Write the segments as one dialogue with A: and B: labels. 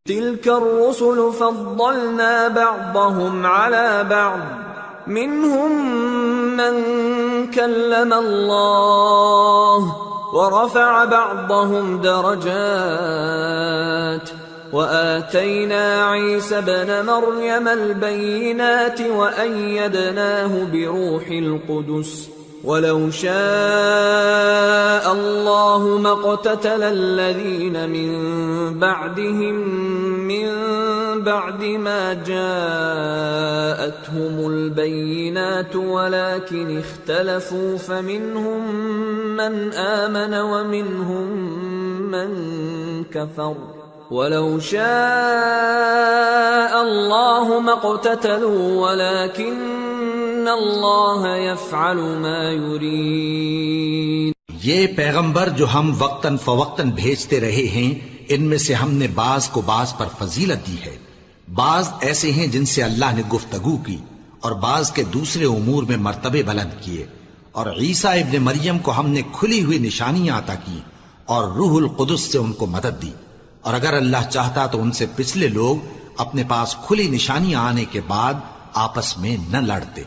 A: تلك الرسل فضلنا بعضهم على بعض منهم من كلم الله ورفع بعضهم درجات وآتينا عيسى ابن مريم البينات وأيدناه بروح القدس ولو شاء الله ما اقتتل الذين من بعدهم من بعد ما جاءتهم البينات ولكن اختلفوا فمنهم من آمن ومنهم من كفر ولو شاء الله ما اقتتلوا ولكن اللہ یفعل ما یرید۔
B: یہ پیغمبر جو ہم وقتاً فوقتاً بھیجتے رہے ہیں، ان میں سے ہم نے بعض کو بعض پر فضیلت دی ہے، بعض ایسے ہیں جن سے اللہ نے گفتگو کی، اور بعض کے دوسرے امور میں مرتبے بلند کیے، اور عیسیٰ ابن مریم کو ہم نے کھلی ہوئی نشانیاں عطا کی اور روح القدس سے ان کو مدد دی، اور اگر اللہ چاہتا تو ان سے پچھلے لوگ اپنے پاس کھلی نشانیاں آنے کے بعد آپس میں نہ لڑتے،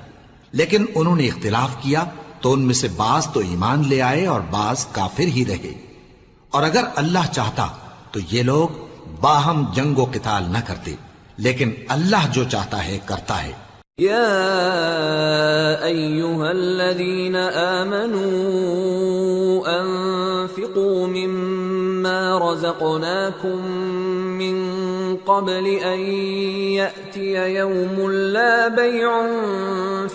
B: لیکن انہوں نے اختلاف کیا تو ان میں سے بعض تو ایمان لے آئے اور بعض کافر ہی رہے، اور اگر اللہ چاہتا تو یہ لوگ باہم جنگ و قتال نہ کرتے، لیکن اللہ جو چاہتا ہے کرتا ہے۔
A: یا ایہا الذین آمنوا انفقوا مما رزقناکم من قبل ان یأتی یوم لا بیع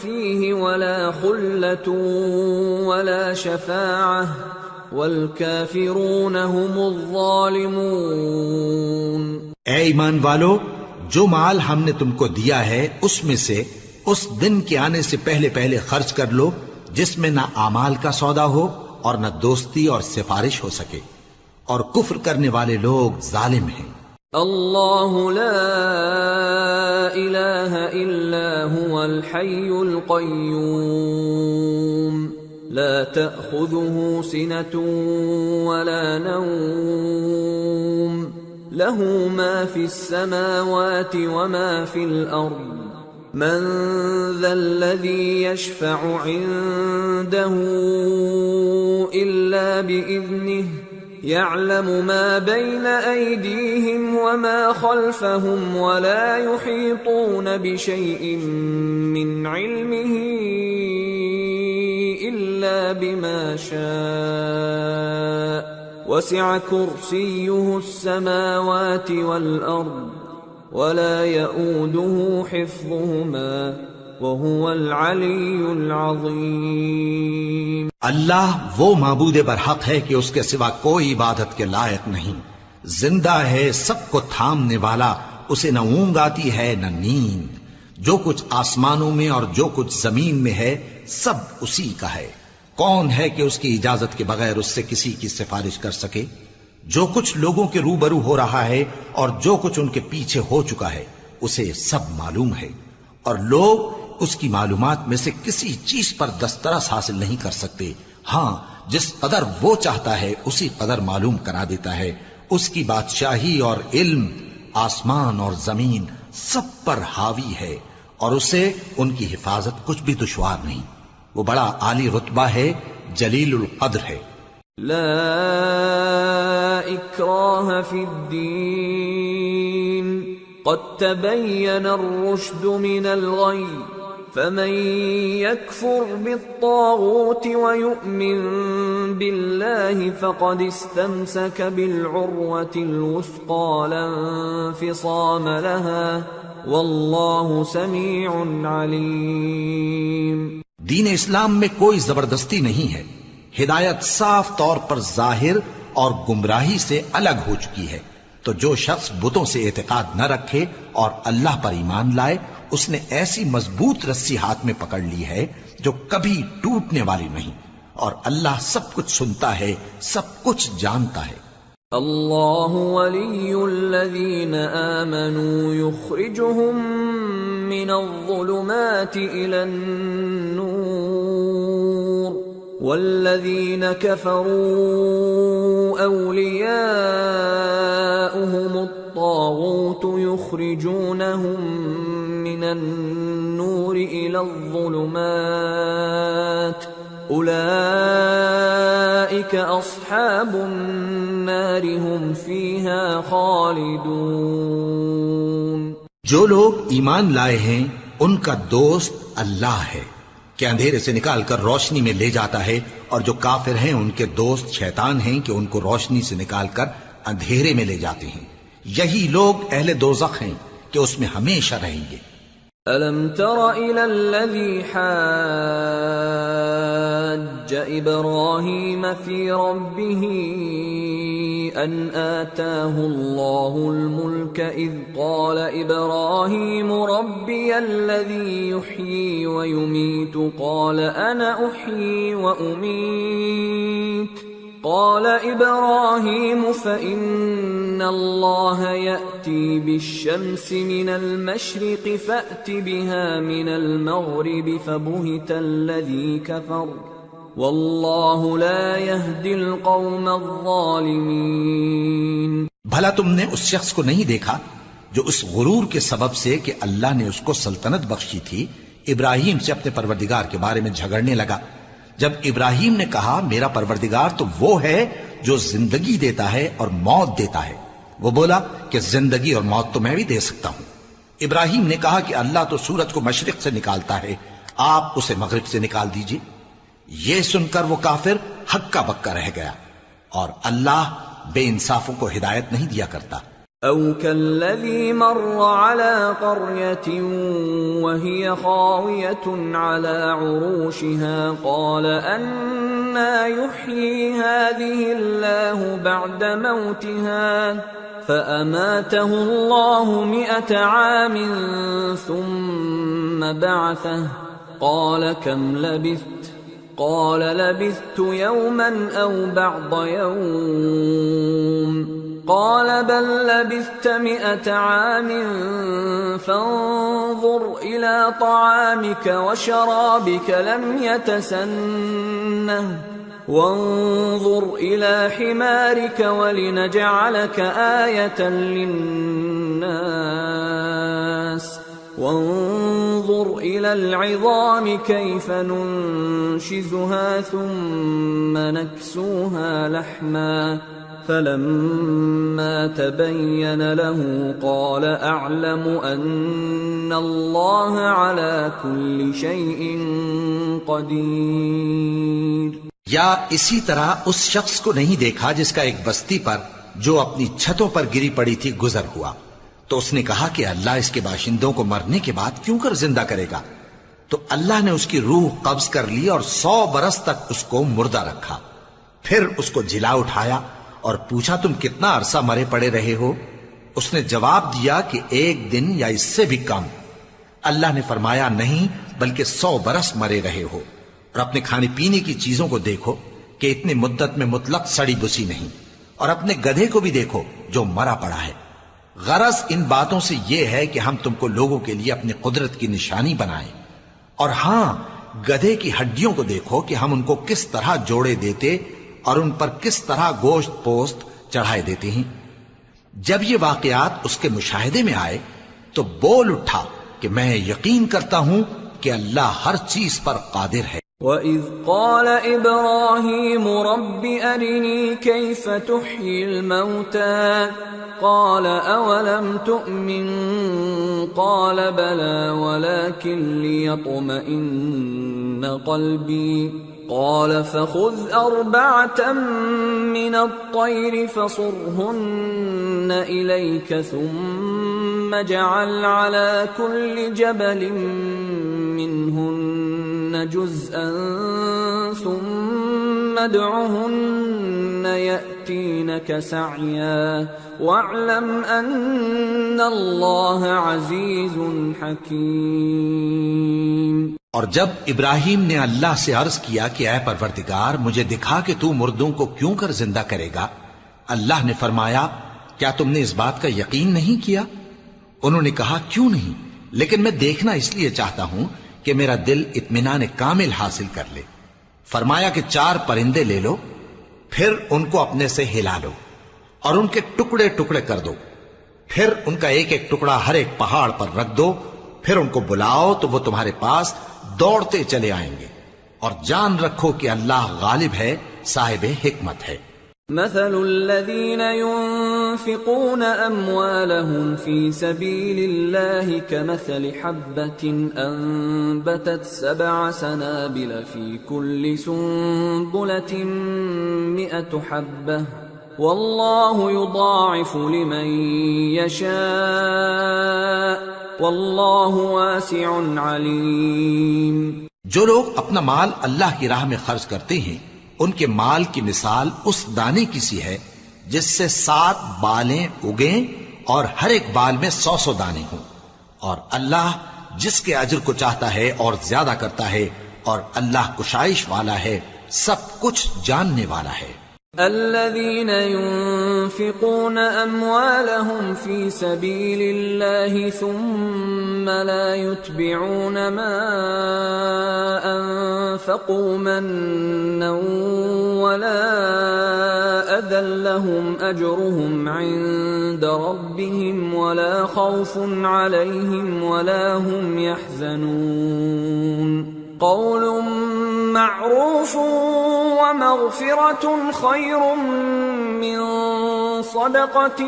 A: فیہ ولا خلة ولا شفاعة والکافرون هم الظالمون۔
B: اے ایمان والو، جو مال ہم نے تم کو دیا ہے اس میں سے اس دن کے آنے سے پہلے پہلے خرچ کر لو جس میں نہ اعمال کا سودا ہو اور نہ دوستی اور سفارش ہو سکے، اور کفر کرنے والے لوگ ظالم ہیں۔
A: اللہ لا الہ الا هو الحی القیوم لا تأخذه سنة ولا نوم له ما في السماوات وما في الأرض من ذا الذي يشفع عنده إلا بإذنه يعلم ما بين أيديهم وما خلفهم ولا يحيطون بشيء من علمه إلا بما شاء وسع كرسيه السماوات والأرض ولا يؤوده حفظهما وهو العلی العظیم۔
B: اللہ وہ معبود برحق ہے کہ اس کے سوا کوئی عبادت کے لائق نہیں، زندہ ہے، سب کو تھامنے والا، اسے نہ اونگ آتی ہے نہ نیند، جو کچھ آسمانوں میں اور جو کچھ زمین میں ہے سب اسی کا ہے۔ کون ہے کہ اس کی اجازت کے بغیر اس سے کسی کی سفارش کر سکے؟ جو کچھ لوگوں کے روبرو ہو رہا ہے اور جو کچھ ان کے پیچھے ہو چکا ہے اسے سب معلوم ہے، اور لوگ اس کی معلومات میں سے کسی چیز پر دسترس حاصل نہیں کر سکتے، ہاں جس قدر وہ چاہتا ہے اسی قدر معلوم کرا دیتا ہے۔ اس کی بادشاہی اور علم آسمان اور زمین سب پر حاوی ہے، اور اسے ان کی حفاظت کچھ بھی دشوار نہیں، وہ بڑا عالی رتبہ ہے، جلیل القدر ہے۔
A: لا اکراہ فی الدین قد تبین الرشد من الغی فمن يكفر بالطاغوت ويؤمن بالله فقد استمسك بالعروة الوثقى لا انفصام لها والله سميع عليم۔
B: دین اسلام میں کوئی زبردستی نہیں ہے، ہدایت صاف طور پر ظاہر اور گمراہی سے الگ ہو چکی ہے، تو جو شخص بتوں سے اعتقاد نہ رکھے اور اللہ پر ایمان لائے اس نے ایسی مضبوط رسی ہاتھ میں پکڑ لی ہے جو کبھی ٹوٹنے والی نہیں، اور اللہ سب کچھ سنتا ہے، سب کچھ جانتا ہے۔
A: اللہ ولی الذین آمنوا یخرجهم من الظلمات الى النور والذین کفروا اولیاؤهم الطاغوت يخرجونهم من النور إلى الظلمات أولئك أصحاب النار هم فيها خالدون۔
B: جو لوگ ایمان لائے ہیں ان کا دوست اللہ ہے کہ اندھیرے سے نکال کر روشنی میں لے جاتا ہے، اور جو کافر ہیں ان کے دوست شیطان ہیں کہ ان کو روشنی سے نکال کر اندھیرے میں لے جاتے ہیں۔ یہی لوگ اہل دوزخ ہیں کہ اس میں ہمیشہ رہیں گے۔
A: أَلَمْ تَرَ إِلَى الَّذِي حَاجَّ إِبْرَاهِيمَ فِي رَبِّهِ أَنْ آتَاهُ اللَّهُ الْمُلْكَ إِذْ قَالَ إِبْرَاهِيمُ رَبِّيَ الَّذِي يُحْيِي وَيُمِيتُ قَالَ أَنَا أُحْيِي وَأُمِيتُ قال إبراهيم فإن الله يأتي بالشمس من المشرق فأت بها من المغرب فبهت الذي كفر والله لا يهدي القوم الظالمين۔
B: بھلا تم نے اس شخص کو نہیں دیکھا جو اس غرور کے سبب سے کہ اللہ نے اس کو سلطنت بخشی تھی ابراہیم سے اپنے پروردگار کے بارے میں جھگڑنے لگا؟ جب ابراہیم نے کہا میرا پروردگار تو وہ ہے جو زندگی دیتا ہے اور موت دیتا ہے، وہ بولا کہ زندگی اور موت تو میں بھی دے سکتا ہوں۔ ابراہیم نے کہا کہ اللہ تو سورج کو مشرق سے نکالتا ہے، آپ اسے مغرب سے نکال دیجئے۔ یہ سن کر وہ کافر ہکا بکا رہ گیا، اور اللہ بے انصافوں کو ہدایت نہیں دیا کرتا۔
A: أَوْ كَالَّذِي مَرَّ عَلَى قَرْيَةٍ وَهِيَ خَاوِيَةٌ عَلَى عُرُوشِهَا قَالَ أَنَّىٰ يُحْيِي هَٰذِهِ اللَّهُ بَعْدَ مَوْتِهَا فَأَمَاتَهُ اللَّهُ 100 عَامٍ ثُمَّ بَعَثَهُ قَالَ كَمْ لَبِثْتَ قَالَ لَبِثْتُ يَوْمًا أَوْ بَعْضَ يَوْمٍ قال بل لبثت 100 عام فانظر إلى طعامك وشرابك لم يتسنه وانظر إلى حمارك ولنجعلك آية للناس وانظر إلى العظام كيف ننشزها ثم نكسوها لحما فلما تبين له قال أعلم أن الله على كل شيء قدير۔
B: یا اسی طرح اس شخص کو نہیں دیکھا جس کا ایک بستی پر جو اپنی چھتوں پر گری پڑی تھی گزر ہوا، تو اس نے کہا کہ اللہ اس کے باشندوں کو مرنے کے بعد کیوں کر زندہ کرے گا؟ تو اللہ نے اس کی روح قبض کر لی اور 100 برس تک اس کو مردہ رکھا، پھر اس کو جلا اٹھایا اور پوچھا تم کتنا عرصہ مرے پڑے رہے ہو؟ اس نے جواب دیا کہ 1 دن یا اس سے بھی کم۔ اللہ نے فرمایا نہیں بلکہ 100 برس مرے رہے ہو، اور اپنے کھانے پینے کی چیزوں کو دیکھو کہ اتنی مدت میں مطلق سڑی بسی نہیں، اور اپنے گدھے کو بھی دیکھو جو مرا پڑا ہے۔ غرض ان باتوں سے یہ ہے کہ ہم تم کو لوگوں کے لیے اپنی قدرت کی نشانی بنائیں، اور ہاں گدھے کی ہڈیوں کو دیکھو کہ ہم ان کو کس طرح جوڑے دیتے اور ان پر کس طرح گوشت پوست چڑھائے دیتے ہیں۔ جب یہ واقعات اس کے مشاہدے میں آئے تو بول اٹھا کہ میں یقین کرتا ہوں کہ اللہ ہر چیز پر قادر ہے۔
A: وَإِذْ قَالَ إِبْرَاهِيمُ رَبِّ أَرِنِي كَيْفَ تُحْيِي الْمَوْتَى قَالَ أَوَلَمْ تُؤْمِنْ قَالَ بَلَى وَلَكِنْ لِيَطْمَئِنَّ قَلْبِي قال فخذ 4 من الطير فصرهن إليك ثم اجعل على كل جبل منهن جزءا ثم ادعهن يأتينك سعيا واعلم أن الله عزيز حكيم۔
B: اور جب ابراہیم نے اللہ سے عرض کیا کہ اے پروردگار مجھے دکھا کہ تو مردوں کو کیوں کر زندہ کرے گا، اللہ نے فرمایا کیا تم نے اس بات کا یقین نہیں کیا؟ انہوں نے کہا کیوں نہیں، لیکن میں دیکھنا اس لیے چاہتا ہوں کہ میرا دل اطمینان کامل حاصل کر لے۔ فرمایا کہ 4 پرندے لے لو، پھر ان کو اپنے سے ہلا لو اور ان کے ٹکڑے ٹکڑے کر دو، پھر ان کا ایک ایک ٹکڑا ہر ایک پہاڑ پر رکھ دو، پھر ان کو بلاؤ تو وہ تمہارے پاس دوڑتے چلے آئیں گے، اور جان رکھو کہ اللہ غالب ہے، صاحب حکمت ہے۔
A: مثل الذين ينفقون أموالهم في سبيل الله كمثل حبة أنبتت 7 سنابل في كل سنبلة 100 حبة والله يضاعف لمن يشاء والله واسع عليم۔
B: جو لوگ اپنا مال اللہ کی راہ میں خرچ کرتے ہیں، ان کے مال کی مثال اس دانے کی سی ہے جس سے 7 بالیں اگیں اور ہر ایک بال میں 100 دانے ہوں، اور اللہ جس کے اجر کو چاہتا ہے اور زیادہ کرتا ہے، اور اللہ کشائش والا ہے، سب کچھ جاننے والا ہے۔
A: الذين ينفقون أموالهم في سبيل الله ثم لا يتبعون ما أنفقوا منا ولا أذى لهم أجرهم عند ربهم ولا خوف عليهم ولا هم يحزنون قول معروف ومغفرة خير من صدقة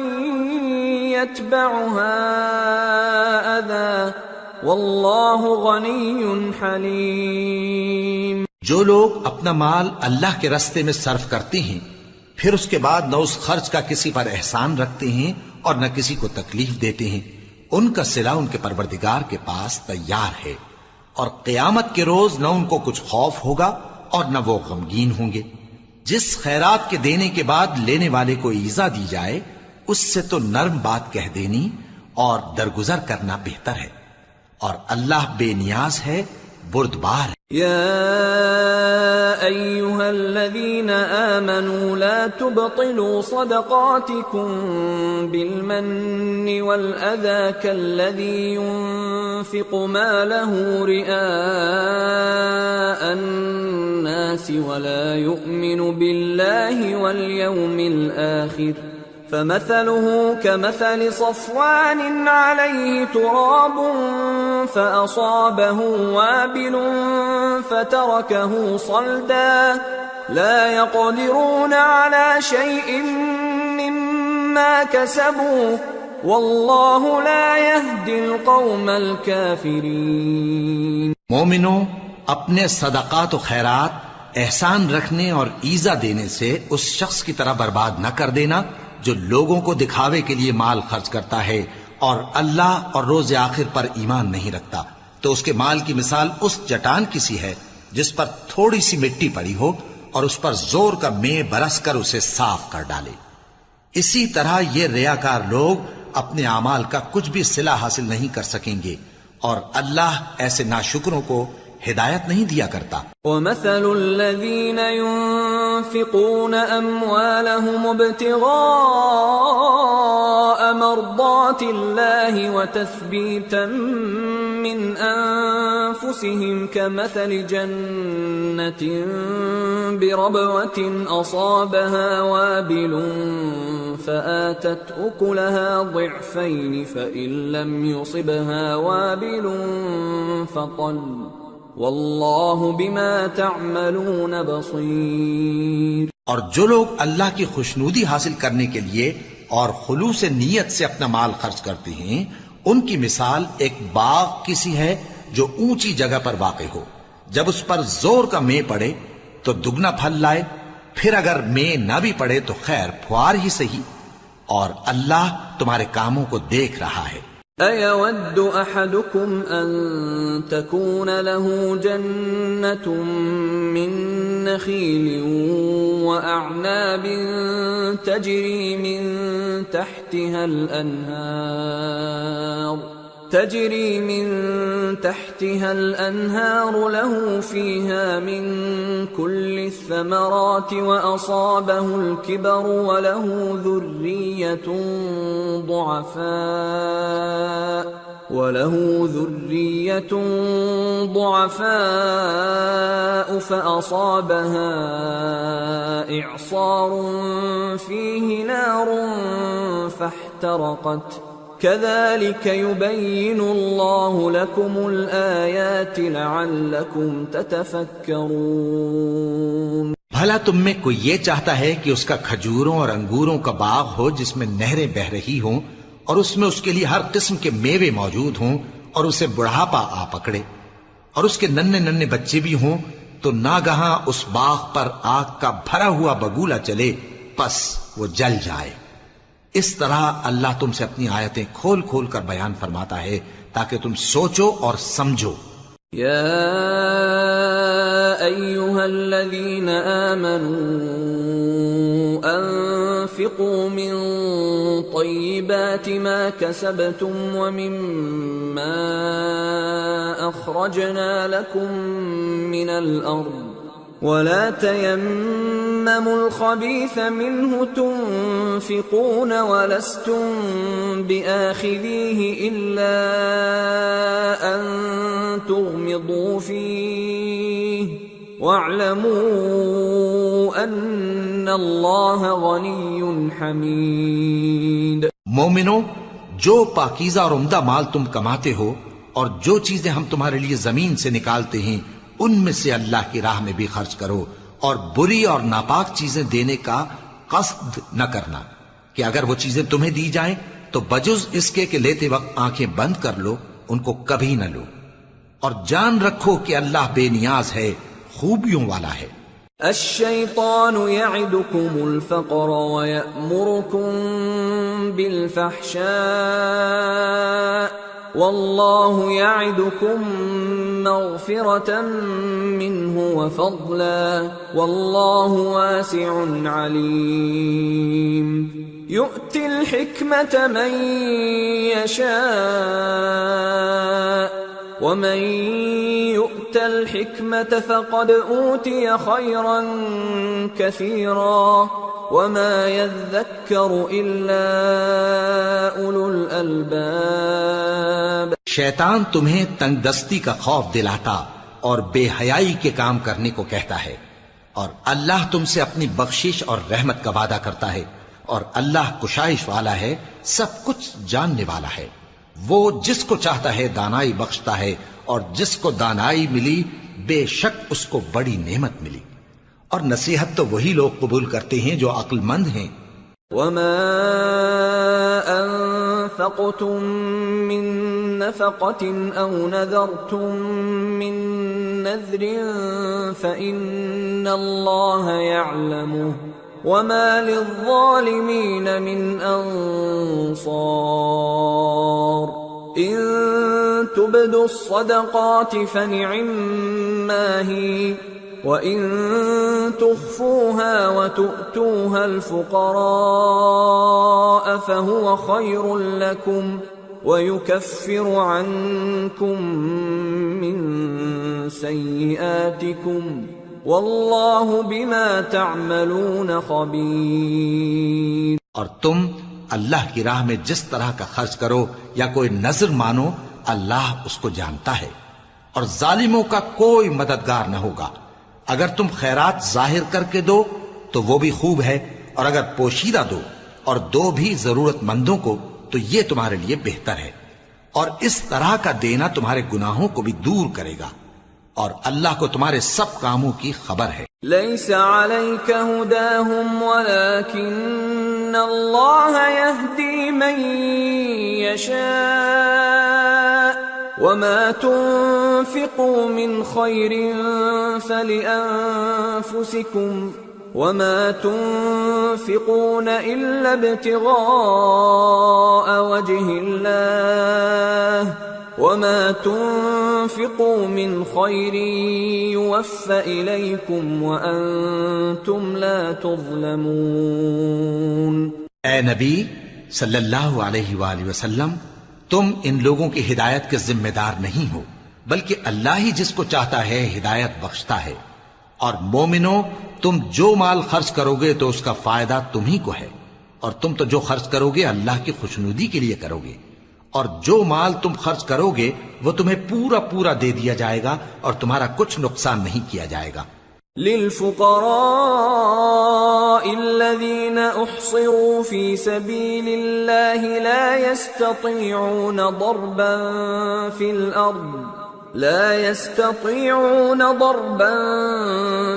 A: يتبعها أذى والله غني حليم۔
B: جو لوگ اپنا مال اللہ کے راستے میں صرف کرتے ہیں، پھر اس کے بعد نہ اس خرچ کا کسی پر احسان رکھتے ہیں اور نہ کسی کو تکلیف دیتے ہیں، ان کا صلہ ان کے پروردگار کے پاس تیار ہے، اور قیامت کے روز نہ ان کو کچھ خوف ہوگا اور نہ وہ غمگین ہوں گے۔ جس خیرات کے دینے کے بعد لینے والے کو ایذا دی جائے، اس سے تو نرم بات کہہ دینی اور درگزر کرنا بہتر ہے، اور اللہ بے نیاز ہے، بردبار ہے۔
A: يا أيها الذين آمنوا لا تبطلوا صدقاتكم بالمن والأذى كالذي ينفق ماله رئاء الناس ولا يؤمن بالله واليوم الآخر فمثله كمثل صفوان عليه تراب فأصابه وابل فتركه صلدا لا يقدرون على شيء مما كسبوا والله لا يهدي القوم الكافرين۔
B: مومنوں، اپنے صدقات و خیرات احسان رکھنے اور ایذا دینے سے اس شخص کی طرح برباد نہ کر دینا جو لوگوں کو دکھاوے کے لیے مال خرچ کرتا ہے اور اللہ اور روز آخر پر ایمان نہیں رکھتا، تو اس کے مال کی مثال اس چٹان کی سی ہے جس پر تھوڑی سی مٹی پڑی ہو اور اس پر زور کا مے برس کر اسے صاف کر ڈالے۔ اسی طرح یہ ریاکار لوگ اپنے اعمال کا کچھ بھی صلہ حاصل نہیں کر سکیں گے، اور اللہ ایسے ناشکروں کو ہدایت نہیں دیا کرتا۔
A: وَمَثَلُ الَّذِينَ يُنفِقُونَ أَمْوَالَهُمُ ابْتِغَاءَ مَرْضَاتِ اللَّهِ وَتَثْبِيتًا مِّنْ أَنفُسِهِمْ كَمَثَلِ جَنَّةٍ بِرَبْوَةٍ أَصَابَهَا وَابِلٌ فَآتَتْ أُكُلَهَا ضِعْفَيْنِ فَإِن لَّمْ يُصِبْهَا وَابِلٌ فَطَلٌّ واللہ بما تعملون بصیر۔ اور
B: جو لوگ اللہ کی خوشنودی حاصل کرنے کے لیے اور خلوص نیت سے اپنا مال خرچ کرتے ہیں، ان کی مثال ایک باغ کی سی ہے جو اونچی جگہ پر واقع ہو، جب اس پر زور کا مے پڑے تو دگنا پھل لائے، پھر اگر مے نہ بھی پڑے تو خیر پھوار ہی صحیح، اور اللہ تمہارے کاموں کو دیکھ رہا ہے۔
A: أَيَوَدُّ أَحَدُكُمْ أَن تَكُونَ لَهُ جَنَّةٌ مِّن نَّخِيلٍ وَأَعْنَابٍ تَجْرِي مِن تحتها الأنهار له فيها من كل الثمرات وأصابه الكبر وله ذرية ضعفاء فأصابها إعصار فيه نار فاحترقت احترقت كذلك يبين الله لكم الآيات لعلكم تتفكرون۔
B: بھلا تم میں کوئی یہ چاہتا ہے کہ اس کا کھجوروں اور انگوروں کا باغ ہو جس میں نہریں بہہ رہی ہوں اور اس میں اس کے لیے ہر قسم کے میوے موجود ہوں اور اسے بڑھاپا آ پکڑے اور اس کے ننھے ننھے بچے بھی ہوں تو ناگہاں اس باغ پر آگ کا بھرا ہوا بگولا چلے پس وہ جل جائے۔ اس طرح اللہ تم سے اپنی آیتیں کھول کھول کر بیان فرماتا ہے تاکہ تم سوچو اور سمجھو۔
A: يا أيها الذين آمنوا أنفقوا من طيبات ما كسبتم ومما أخرجنا لكم من الأرض ولا تيمموا الخبيث منه تنفقون ولستم بآخذيه إلا أن تغمضوا فيه واعلموا أن الله غني حميد۔
B: مومنو، جو پاکیزہ اور عمدہ مال تم کماتے ہو اور جو چیزیں ہم تمہارے لیے زمین سے نکالتے ہیں ان میں سے اللہ کی راہ میں بھی خرچ کرو، اور بری اور ناپاک چیزیں دینے کا قصد نہ کرنا کہ اگر وہ چیزیں تمہیں دی جائیں تو بجز اس کے کہ لیتے وقت آنکھیں بند کر لو ان کو کبھی نہ لو، اور جان رکھو کہ اللہ بے نیاز ہے، خوبیوں والا ہے۔
A: الشیطان یعدکم الفقر ویأمرکم بالفحشاء واللہ یعدکم مغفرة منہ وفضلا واللہ واسع علیم۔ یؤتی الحکمة من یشاء ومن يؤت الحكمة فقد أوتي خيرا كثيرا وما يذكر إلا أولو الألباب۔
B: شیطان تمہیں تنگ دستی کا خوف دلاتا اور بے حیائی کے کام کرنے کو کہتا ہے، اور اللہ تم سے اپنی بخشش اور رحمت کا وعدہ کرتا ہے، اور اللہ کشائش والا ہے، سب کچھ جاننے والا ہے۔ وہ جس کو چاہتا ہے دانائی بخشتا ہے، اور جس کو دانائی ملی بے شک اس کو بڑی نعمت ملی، اور نصیحت تو وہی لوگ قبول کرتے ہیں جو عقل مند ہیں۔
A: وما انفقتم من نفقة او نذرتم من نذر فإن الله يعلمه وما للظالمين من انصار۔ ان تبدوا الصدقات فنعما هي وَإِن تُخْفُوهَا وَتُؤْتُوهَا الْفُقَرَاءَ فَهُوَ خَيْرٌ لَكُمْ وَيُكَفِّرُ عَنكُم مِّن سَيِّئَاتِكُمْ وَاللَّهُ بِمَا تَعْمَلُونَ خَبِيرٌ۔
B: اور تم اللہ کی راہ میں جس طرح کا خرچ کرو یا کوئی نذر مانو، اللہ اس کو جانتا ہے، اور ظالموں کا کوئی مددگار نہ ہوگا۔ اگر تم خیرات ظاہر کر کے دو تو وہ بھی خوب ہے، اور اگر پوشیدہ دو اور دو بھی ضرورت مندوں کو تو یہ تمہارے لیے بہتر ہے، اور اس طرح کا دینا تمہارے گناہوں کو بھی دور کرے گا، اور اللہ کو تمہارے سب کاموں کی خبر ہے۔
A: لیس علیک ھداھم ولکن اللہ یہدی من یشاء وما تنفقوا من خير فلأنفسكم وما تنفقون إلا ابتغاء وجه الله وما تنفقوا من خير يوفى إليكم وأنتم لا تظلمون۔
B: اے نبی صلی اللہ علیہ وآلہ وسلم، تم ان لوگوں کی ہدایت کے ذمہ دار نہیں ہو، بلکہ اللہ ہی جس کو چاہتا ہے ہدایت بخشتا ہے۔ اور مومنو، تم جو مال خرچ کرو گے تو اس کا فائدہ تم ہی کو ہے، اور تم تو جو خرچ کرو گے اللہ کی خوشنودی کے لیے کرو گے، اور جو مال تم خرچ کرو گے وہ تمہیں پورا پورا دے دیا جائے گا اور تمہارا کچھ نقصان نہیں کیا جائے گا۔
A: للفقراء الذين احصروا في سبيل الله لا يستطيعون ضربا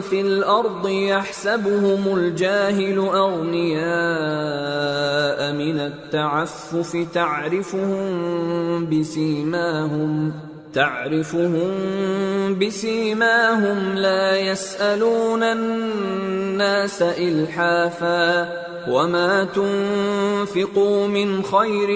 A: في الأرض يحسبهم الجاهل أغنياء من التعفف تعرفهم بسيماهم لا يسألون الناس إلحافا وما تنفقوا من خير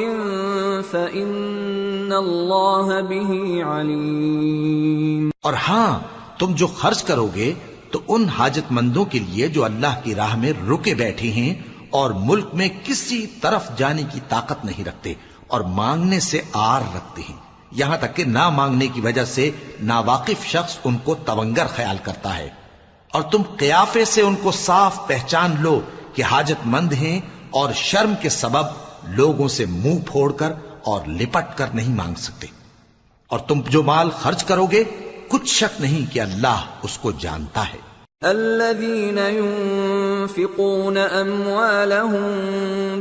A: فإن الله به عليم۔
B: اور ہاں، تم جو خرچ کرو گے تو ان حاجت مندوں کے لیے جو اللہ کی راہ میں رکے بیٹھے ہیں اور ملک میں کسی طرف جانے کی طاقت نہیں رکھتے اور مانگنے سے آر رکھتے ہیں، یہاں تک کہ نہ مانگنے کی وجہ سے ناواقف شخص ان کو تونگر خیال کرتا ہے، اور تم قیافے سے ان کو صاف پہچان لو کہ حاجت مند ہیں اور شرم کے سبب لوگوں سے منہ پھوڑ کر اور لپٹ کر نہیں مانگ سکتے۔ اور تم جو مال خرچ کرو گے کچھ شک نہیں کہ اللہ اس کو جانتا ہے۔
A: الذين ينفقون أموالهم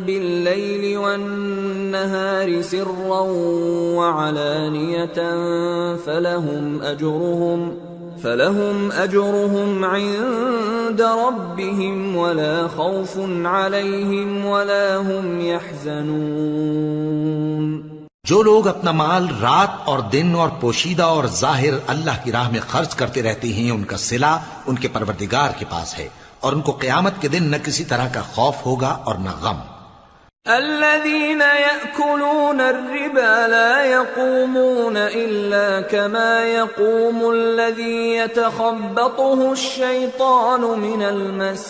A: بالليل والنهار سرا وعلانية فلهم أجرهم عند ربهم ولا خوف عليهم ولا هم يحزنون۔
B: جو لوگ اپنا مال رات اور دن اور پوشیدہ اور ظاہر اللہ کی راہ میں خرچ کرتے رہتے ہیں، ان کا صلہ ان کے پروردگار کے پاس ہے، اور ان کو قیامت کے دن نہ کسی طرح کا خوف ہوگا اور نہ غم۔
A: الذين يأكلون الربا لا يقومون إلا كما يقوم الذي يتخبطه الشيطان من المس،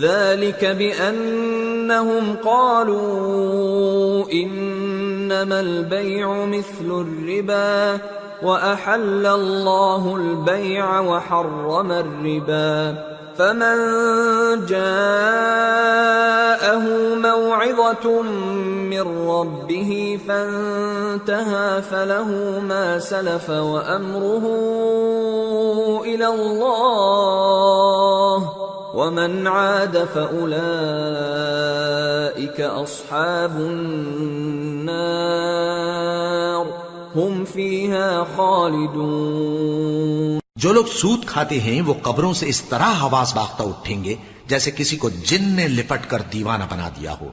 A: ذلك بأنهم قالوا إنما البيع مثل الربا وأحل الله البيع وحرم الربا، فمن جاءه موعظة من ربه فانتهى فله ما سلف وأمره إلى الله ومن عاد فأولئك أصحاب النار هم فيها خالدون۔
B: جو لوگ سود کھاتے ہیں وہ قبروں سے اس طرح حواس باختہ اٹھیں گے جیسے کسی کو جن نے لپٹ کر دیوانہ بنا دیا ہو،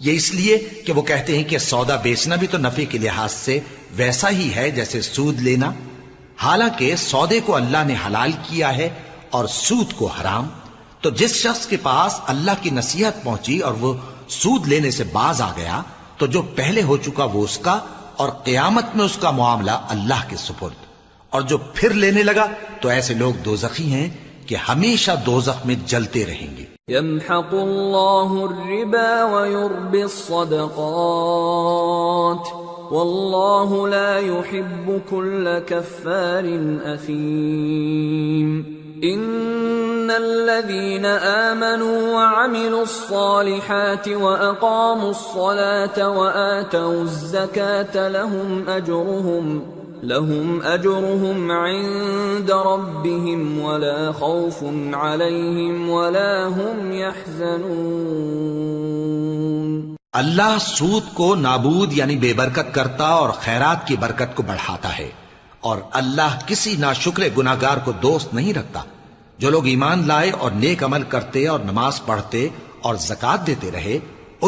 B: یہ اس لیے کہ وہ کہتے ہیں کہ سودا بیچنا بھی تو نفع کے لحاظ سے ویسا ہی ہے جیسے سود لینا، حالانکہ سودے کو اللہ نے حلال کیا ہے اور سود کو حرام۔ تو جس شخص کے پاس اللہ کی نصیحت پہنچی اور وہ سود لینے سے باز آ گیا تو جو پہلے ہو چکا وہ اس کا، اور قیامت میں اس کا معاملہ اللہ کے سپرد۔ اور جو پھر لینے لگا تو ایسے لوگ دوزخی ہیں کہ ہمیشہ دوزخ میں جلتے رہیں گے۔
A: يمحق الله الربا ويربي الصدقات والله لا يحب كل كفار أثيم۔ إن الذين آمنوا وعملوا الصالحات وأقاموا الصلاة وآتوا الزكاة لهم أجرهم عند ربهم ولا خوف عليهم ولا هم يحزنون۔
B: اللہ سود کو نابود یعنی بے برکت کرتا اور خیرات کی برکت کو بڑھاتا ہے، اور اللہ کسی ناشکر گناہگار کو دوست نہیں رکھتا۔ جو لوگ ایمان لائے اور نیک عمل کرتے اور نماز پڑھتے اور زکوٰۃ دیتے رہے،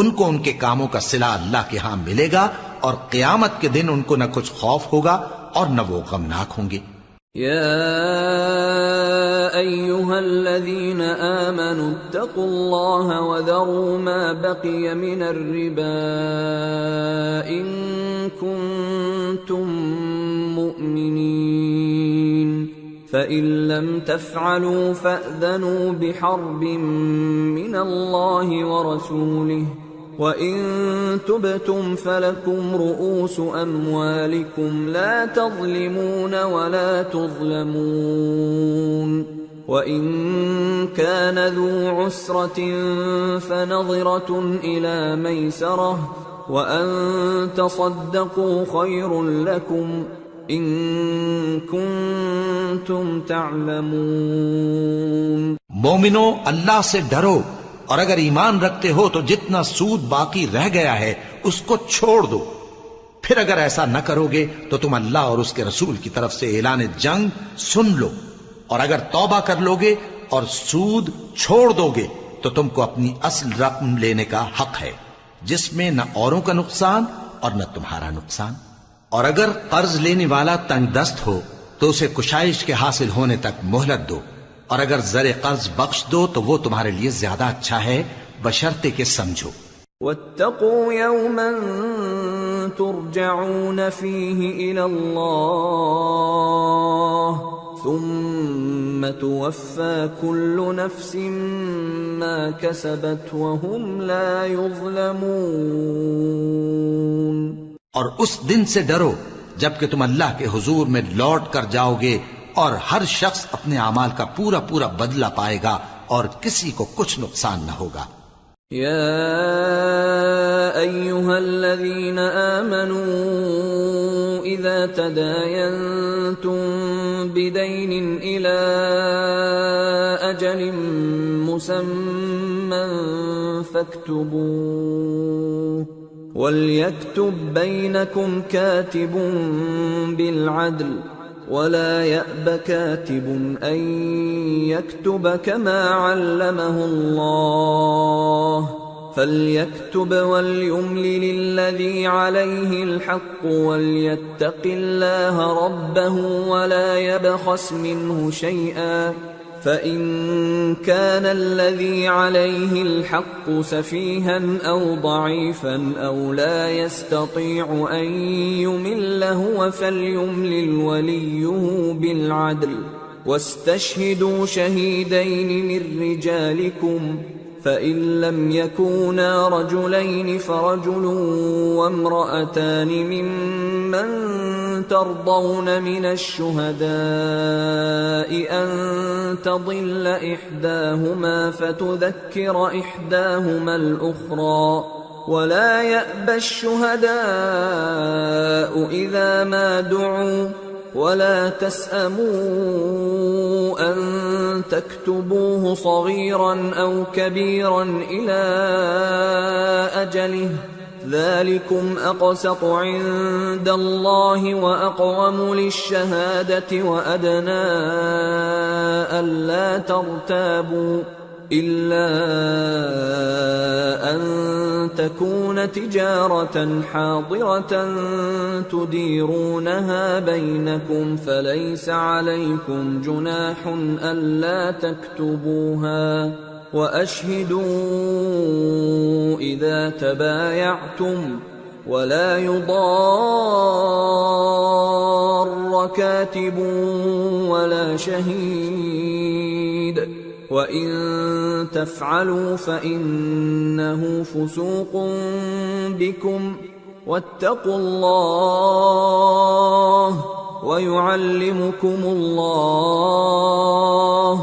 B: ان کو ان کے کاموں کا صلہ اللہ کے ہاں ملے گا، اور قیامت کے دن ان کو نہ کچھ خوف ہوگا اور نہ وہ غمناک ہوں گے۔
A: يا أيها الذين آمنوا اتقوا الله وذروا ما بقي من الربا إن كنتم مؤمنين فإن لم تفعلوا فأذنوا بحرب من الله ورسوله وَإِن تُبْتُمْ فَلَكُمْ رُؤُوسُ أَمْوَالِكُمْ لَا تَظْلِمُونَ وَلَا تُظْلَمُونَ وَإِن كَانَ ذُو عُسْرَةٍ فَنَظِرَةٌ إِلَى مَيْسَرَةٍ وَأَن تَصَدَّقُوا خَيْرٌ لَكُمْ إِن كُنتُمْ تَعْلَمُونَ۔
B: مومنو، اللہ سے ڈرو اور اگر ایمان رکھتے ہو تو جتنا سود باقی رہ گیا ہے اس کو چھوڑ دو. پھر اگر ایسا نہ کرو گے تو تم اللہ اور اس کے رسول کی طرف سے اعلان جنگ سن لو. اور اگر توبہ کر لو گے اور سود چھوڑ دو گے تو تم کو اپنی اصل رقم لینے کا حق ہے، جس میں نہ اوروں کا نقصان اور نہ تمہارا نقصان. اور اگر قرض لینے والا تنگ دست ہو تو اسے کشائش کے حاصل ہونے تک مہلت دو، اور اگر زر قرض بخش دو تو وہ تمہارے لیے زیادہ اچھا ہے بشرطے کہ سمجھو.
A: واتقوا يوما ترجعون فيه إلى الله ثم توفى كل نفس ما كسبت وهم لا يظلمون.
B: اور اس دن سے ڈرو جبکہ تم اللہ کے حضور میں لوٹ کر جاؤ گے اور ہر شخص اپنے اعمال کا پورا پورا بدلہ پائے گا اور کسی کو کچھ نقصان نہ ہوگا.
A: يا أيها الذين آمنوا إذا تداينتم بدين إلى أجل مسمى فاكتبوه وليكتب بينكم كاتب بالعدل ولا يأب كاتب أن يكتب كما علمه الله فليكتب وليملل الذي عليه الحق وليتق الله ربه ولا يبخس منه شيئا فإن كان الذي عليه الحق سفيها أو ضعيفا أو لا يستطيع أن يمل هو فليملل وليه بالعدل واستشهدوا شهيدين من رجالكم فإن لم يكونا رجلين فرجل وامرأتان ممن ترضون من الشهداء أن تضل إحداهما فتذكر إحداهما الأخرى ولا يأبى الشهداء إذا ما دعوا ولا تسأموا أن تكتبوه صغيرا أو كبيرا إلى أجله ذلكم أقسط عند الله وأقوم للشهادة وأدنى ألا ترتابوا إلا أن تكون تجارة حاضرة تديرونها بينكم فليس عليكم جناح ألا تكتبوها وأشهدوا إذا تبايعتم ولا يضار كاتب ولا شهيد وَإِن تَفْعَلُوا فَإِنَّهُ فُسُوقٌ بِكُمْ وَاتَّقُوا اللَّهَ وَيُعَلِّمُكُمُ اللَّهُ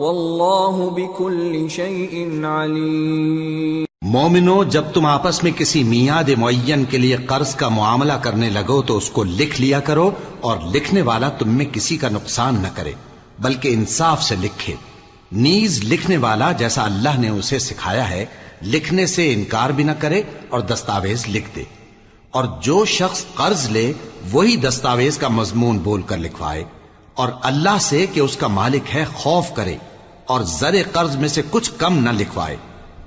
A: وَاللَّهُ بِكُلِّ شَيْءٍ عَلِيمٌ.
B: مومنو، جب تم آپس میں کسی میعاد معین کے لیے قرض کا معاملہ کرنے لگو تو اس کو لکھ لیا کرو، اور لکھنے والا تم میں کسی کا نقصان نہ کرے بلکہ انصاف سے لکھے. نیز لکھنے والا جیسا اللہ نے اسے سکھایا ہے لکھنے سے انکار بھی نہ کرے اور دستاویز لکھ دے. اور جو شخص قرض لے وہی دستاویز کا مضمون بول کر لکھوائے، اور اللہ سے کہ اس کا مالک ہے خوف کرے، اور زر قرض میں سے کچھ کم نہ لکھوائے.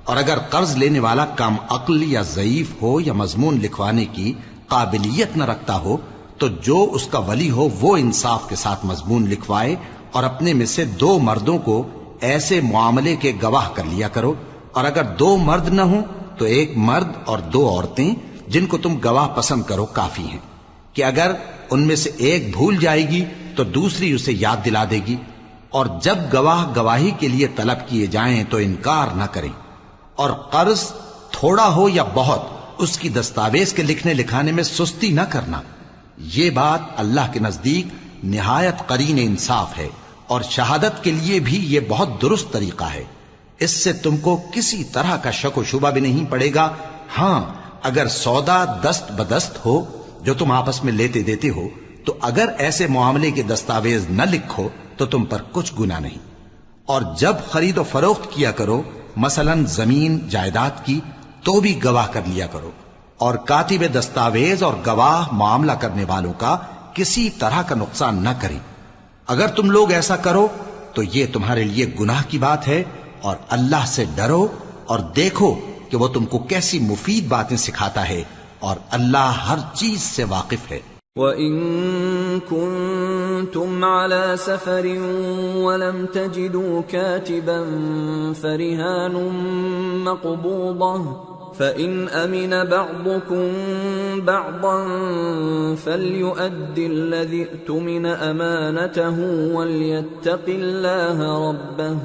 B: اور اگر قرض لینے والا کم عقل یا ضعیف ہو یا مضمون لکھوانے کی قابلیت نہ رکھتا ہو تو جو اس کا ولی ہو وہ انصاف کے ساتھ مضمون لکھوائے، اور اپنے میں سے 2 مردوں کو ایسے معاملے کے گواہ کر لیا کرو. اور اگر 2 مرد نہ ہوں تو 1 مرد اور 2 عورتیں جن کو تم گواہ پسند کرو کافی ہیں، کہ اگر ان میں سے ایک بھول جائے گی تو دوسری اسے یاد دلا دے گی. اور جب گواہ گواہی کے لیے طلب کیے جائیں تو انکار نہ کریں. اور قرض تھوڑا ہو یا بہت اس کی دستاویز کے لکھنے لکھانے میں سستی نہ کرنا. یہ بات اللہ کے نزدیک نہایت قرین انصاف ہے، اور شہادت کے لیے بھی یہ بہت درست طریقہ ہے. اس سے تم کو کسی طرح کا شک و شبہ بھی نہیں پڑے گا. ہاں، اگر سودا دست بدست ہو جو تم آپس میں لیتے دیتے ہو تو اگر ایسے معاملے کے دستاویز نہ لکھو تو تم پر کچھ گناہ نہیں. اور جب خرید و فروخت کیا کرو مثلاً زمین جائیداد کی، تو بھی گواہ کر لیا کرو، اور کاتب دستاویز اور گواہ معاملہ کرنے والوں کا کسی طرح کا نقصان نہ کریں۔ اگر تم لوگ ایسا کرو تو یہ تمہارے لیے گناہ کی بات ہے، اور اللہ سے ڈرو اور دیکھو کہ وہ تم کو کیسی مفید باتیں سکھاتا ہے، اور اللہ ہر چیز سے واقف ہے۔
A: وَإِن كُنتُمْ عَلَى سَفَرٍ وَلَمْ تَجِدُوا كَاتِبًا فَرِهَانٌ مَّقْبُوضَةٌ فَإِنْ أَمِنَ بَعْضُكُمْ بَعْضًا فَلْيُؤَدِّ الَّذِي اؤْتُمِنَ أَمَانَتَهُ وَلْيَتَّقِ اللَّهَ رَبَّهُ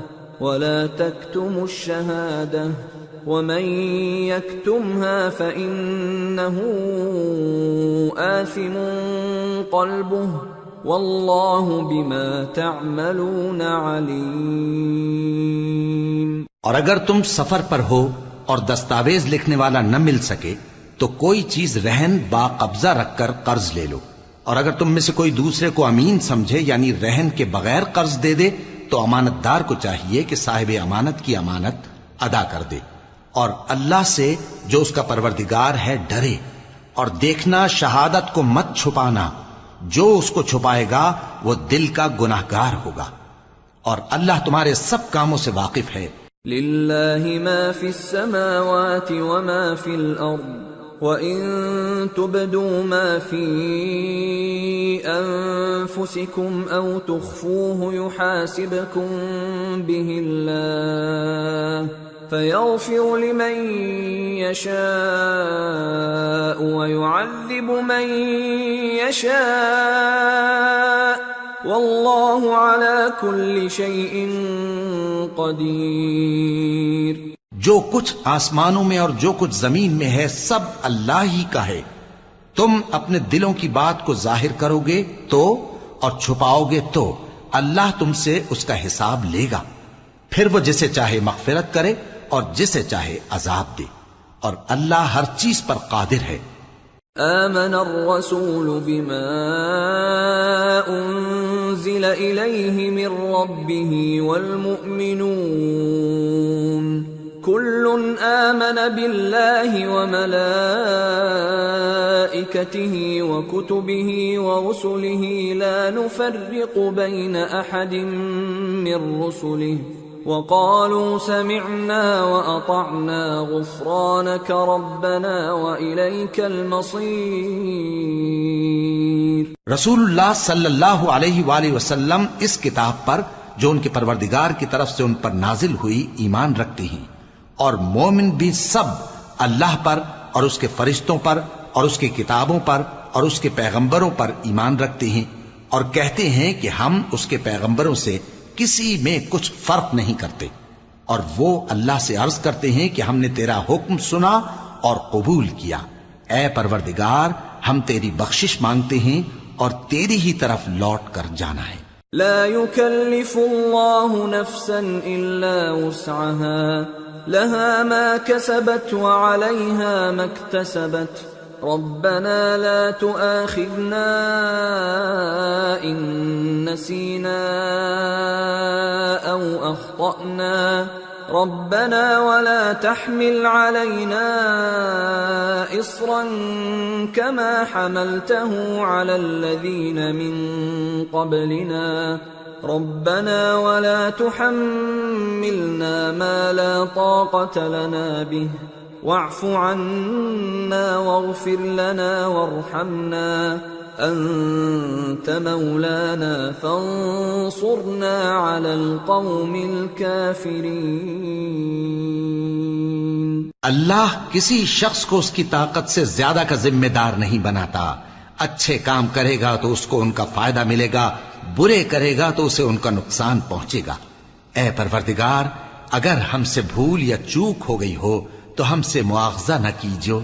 A: وَلَا تَكْتُمُوا الشَّهَادَةَ وَمَن يَكْتُمْهَا فَإِنَّهُ آثِمٌ قَلْبُهُ وَاللَّهُ بِمَا تَعْمَلُونَ عَلِيمٌ۔
B: اور اگر تم سفر پر ہو اور دستاویز لکھنے والا نہ مل سکے تو کوئی چیز رہن با قبضہ رکھ کر قرض لے لو، اور اگر تم میں سے کوئی دوسرے کو امین سمجھے یعنی رہن کے بغیر قرض دے دے تو امانت دار کو چاہیے کہ صاحب امانت کی امانت ادا کر دے، اور اللہ سے جو اس کا پروردگار ہے ڈرے، اور دیکھنا شہادت کو مت چھپانا، جو اس کو چھپائے گا وہ دل کا گناہگار ہوگا، اور اللہ تمہارے سب کاموں سے واقف ہے۔
A: لِلَّهِ مَا فِي السَّمَاوَاتِ وَمَا فِي الْأَرْضِ وَإِن تُبْدُوا مَا فِي أَنفُسِكُمْ أَوْ تُخْفُوهُ يُحَاسِبْكُم بِهِ اللَّهُ فَيَغْفِرُ لِمَن يَشَاءُ وَيُعَذِّبُ مَن يَشَاءُ وَاللَّهُ عَلَى كُلِّ شَيْءٍ قَدِيرٌ۔
B: جو کچھ آسمانوں میں اور جو کچھ زمین میں ہے سب اللہ ہی کا ہے۔ تم اپنے دلوں کی بات کو ظاہر کرو گے تو اور چھپاؤ گے تو اللہ تم سے اس کا حساب لے گا، پھر وہ جسے چاہے مغفرت کرے اور جسے چاہے عذاب دے، اور اللہ ہر چیز پر قادر ہے۔
A: آمن الرسول بما انزل الیہ من ربہ والمؤمنون كل آمن بالله وملائكته وكتبه ورسله لا نفرق بين أحد من رسله وقالوا سمعنا وأطعنا غفرانك ربنا وإليك المصير۔
B: رسول اللہ صلی اللہ علیہ وآلہ وسلم اس کتاب پر جو ان کے پروردگار کی طرف سے ان پر نازل ہوئی ایمان رکھتے ہیں، اور مومن بھی سب اللہ پر اور اس کے فرشتوں پر اور اس کی کتابوں پر اور اس کے پیغمبروں پر ایمان رکھتے ہیں، اور کہتے ہیں کہ ہم اس کے پیغمبروں سے کسی میں کچھ فرق نہیں کرتے، اور وہ اللہ سے عرض کرتے ہیں کہ ہم نے تیرا حکم سنا اور قبول کیا، اے پروردگار ہم تیری بخشش مانگتے ہیں اور تیری ہی طرف لوٹ کر جانا ہے۔
A: لا يكلف الله نفسا الا وسعها لها ما كسبت وعليها ما اكتسبت ربنا لا تؤاخذنا إن نسينا أو أخطأنا ربنا ولا تحمل علينا إصرا كما حملته على الذين من قبلنا ربنا ولا تحملنا ما لا طاقة لنا به واعف عنا واغفر لنا وارحمنا أنت مولانا فانصرنا على القوم الكافرين۔
B: اللہ کسی شخص کو اس کی طاقت سے زیادہ کا ذمہ دار نہیں بناتا، اچھے کام کرے گا تو اس کو ان کا فائدہ ملے گا، برے کرے گا تو اسے ان کا نقصان پہنچے گا۔ اے پروردگار اگر ہم سے بھول یا چوک ہو گئی ہو تو ہم سے مواخذہ نہ کیجو،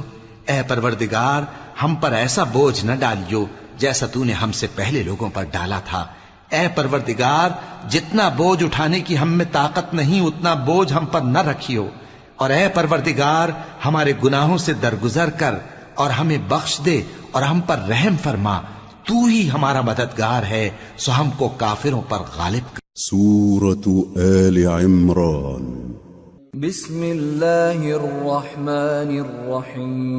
B: اے پروردگار ہم پر ایسا بوجھ نہ ڈالیو جیسا تو نے ہم سے پہلے لوگوں پر ڈالا تھا، اے پروردگار جتنا بوجھ اٹھانے کی ہم میں طاقت نہیں اتنا بوجھ ہم پر نہ رکھیو، اور اے پروردگار ہمارے گناہوں سے درگزر کر اور ہمیں بخش دے اور ہم پر رحم فرما، تو ہی ہمارا مددگار ہے سو ہم کو کافروں پر غالب کر۔
C: سورة آل عمران
A: بسم اللہ الرحمن الرحیم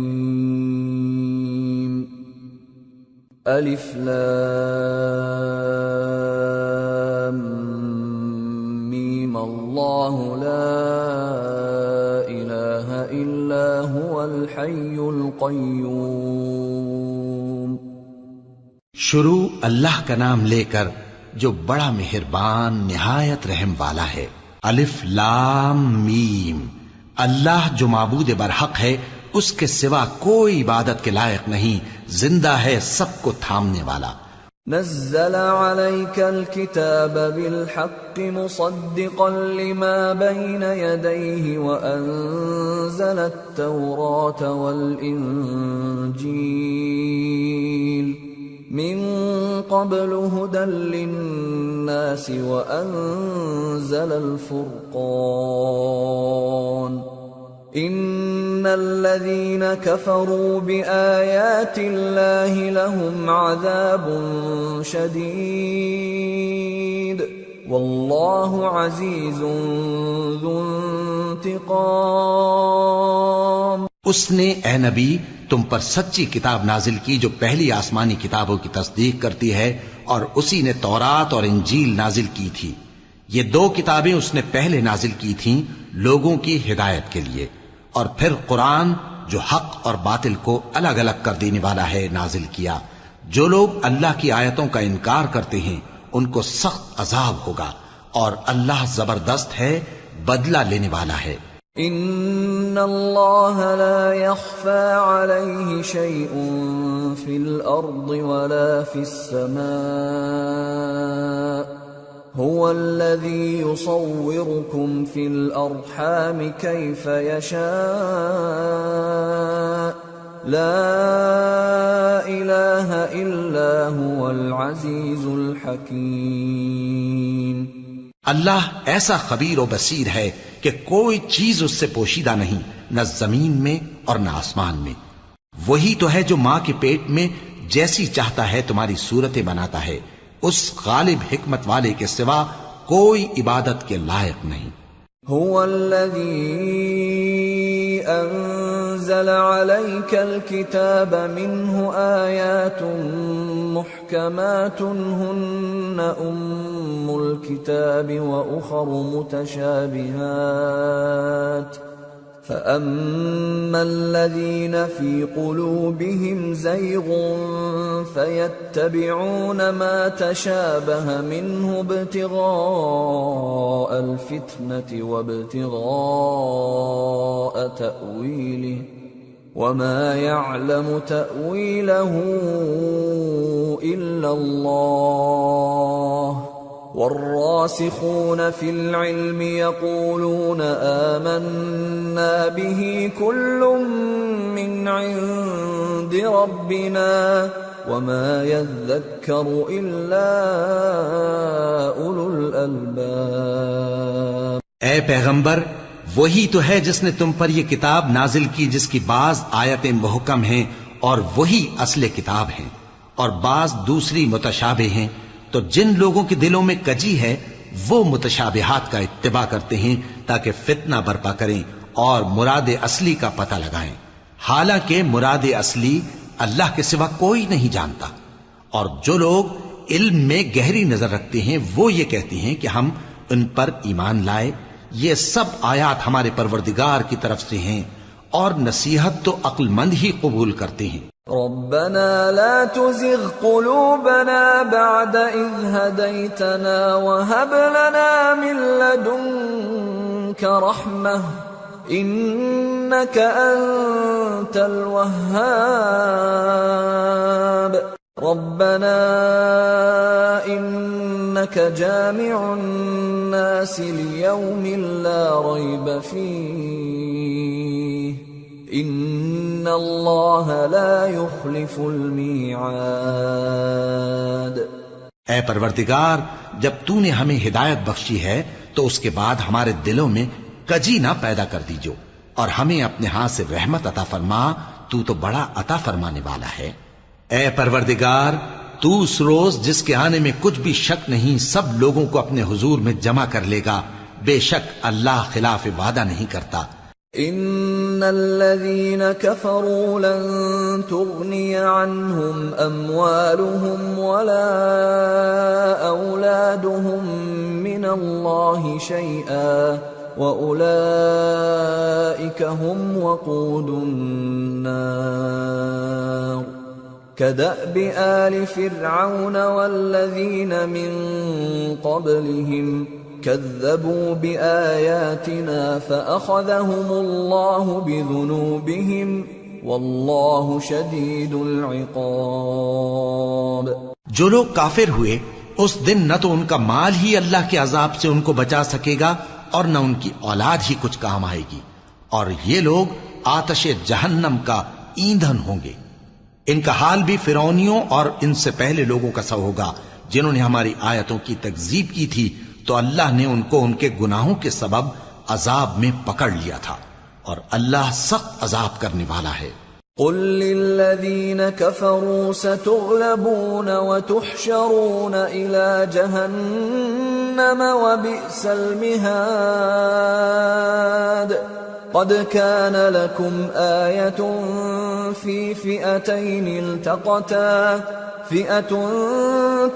A: الف لام میم اللہ لا الہ الا هو الحی القیوم۔
B: شروع اللہ کا نام لے کر جو بڑا مہربان نہایت رحم والا ہے۔ الف لام میم، اللہ جو معبود برحق ہے، اس کے سوا کوئی عبادت کے لائق نہیں، زندہ ہے، سب کو تھامنے والا۔
A: نزل عليك الكتاب بالحق مصدقا لما بين يديه وأنزل التوراة والإنجيل من قبل هدى للناس وأنزل الفرقان إن الذين كفروا بآيات الله لهم عذاب شديد والله عزيز ذو انتقام۔
B: اس نے اے نبی تم پر سچی کتاب نازل کی جو پہلی آسمانی کتابوں کی تصدیق کرتی ہے، اور اسی نے تورات اور انجیل نازل کی تھی۔ یہ دو کتابیں اس نے پہلے نازل کی تھیں لوگوں کی ہدایت کے لیے، اور پھر قرآن جو حق اور باطل کو الگ الگ کر دینے والا ہے نازل کیا۔ جو لوگ اللہ کی آیتوں کا انکار کرتے ہیں ان کو سخت عذاب ہوگا، اور اللہ زبردست ہے، بدلہ لینے والا ہے۔
A: ان اللہ لا يخفى عليه شيء في الارض ولا في السماء هو الذي يصوركم في الارحام كيف يشاء لا اله الا هو العزيز الحكيم۔
B: اللہ ایسا خبیر و بصیر ہے کہ کوئی چیز اس سے پوشیدہ نہیں، نہ زمین میں اور نہ آسمان میں۔ وہی تو ہے جو ماں کے پیٹ میں جیسی چاہتا ہے تمہاری صورتیں بناتا ہے، اس غالب حکمت والے کے سوا کوئی عبادت کے لائق نہیں۔
A: هو الذي انزل عليك الكتاب منه آيات محكمات هن ام الكتاب واخر متشابهات فأما الذين في قلوبهم زيغ فيتبعون ما تشابه منه ابتغاء الفتنة وابتغاء تأويله وما يعلم تأويله إلا الله والراسخون في العلم يقولون آمنا به كل من عند ربنا وما يذكر إلا أولو الألباب۔
B: اے پیغمبر، وہی تو ہے جس نے تم پر یہ کتاب نازل کی جس کی بعض آیتیں محکم ہیں اور وہی اصل کتاب ہیں، اور بعض دوسری متشابہ ہیں۔ تو جن لوگوں کے دلوں میں کجی ہے وہ متشابہات کا اتباع کرتے ہیں تاکہ فتنہ برپا کریں اور مراد اصلی کا پتہ لگائیں، حالانکہ مراد اصلی اللہ کے سوا کوئی نہیں جانتا۔ اور جو لوگ علم میں گہری نظر رکھتے ہیں وہ یہ کہتے ہیں کہ ہم ان پر ایمان لائے۔ یہ سب آیات ہمارے پروردگار کی طرف سے ہیں، اور نصیحت تو عقل مند ہی قبول کرتے ہیں۔
A: ربنا لا تزغ قلوبنا بعد إذ هديتنا وهب لنا من لدنك رحمة إنك أنت الوهاب ربنا إنك جامع الناس ليوم لا ريب فيه ان اللہ لا يخلف الميعاد۔
B: اے پروردگار، جب تو نے ہمیں ہدایت بخشی ہے تو اس کے بعد ہمارے دلوں میں کجی نہ پیدا کر دیجو، اور ہمیں اپنے ہاتھ سے رحمت عطا فرما، تو بڑا عطا فرمانے والا ہے۔ اے پروردگار، تو اس روز جس کے آنے میں کچھ بھی شک نہیں سب لوگوں کو اپنے حضور میں جمع کر لے گا، بے شک اللہ خلاف وعدہ نہیں کرتا۔
A: ان الذين كفروا لن تغني عنهم اموالهم ولا اولادهم من الله شيئا واولئك هم وقود النار كدأب آل فرعون والذين من قبلهم كذبوا بآياتنا فأخذهم الله بذنوبهم والله شديد العقاب۔
B: جو لوگ کافر ہوئے اس دن نہ تو ان کا مال ہی اللہ کے عذاب سے ان کو بچا سکے گا اور نہ ان کی اولاد ہی کچھ کام آئے گی، اور یہ لوگ آتش جہنم کا ایندھن ہوں گے۔ ان کا حال بھی فرعونیوں اور ان سے پہلے لوگوں کا سا ہوگا جنہوں نے ہماری آیتوں کی تکذیب کی تھی، تو اللہ نے ان کو ان کے گناہوں کے سبب عذاب میں پکڑ لیا تھا، اور اللہ سخت عذاب کرنے والا ہے۔
A: قل للذین کفروا ستغلبون وتحشرون إلى جہنم وبئس المہاد قد كان لكم آية في فئتين التقتا فئة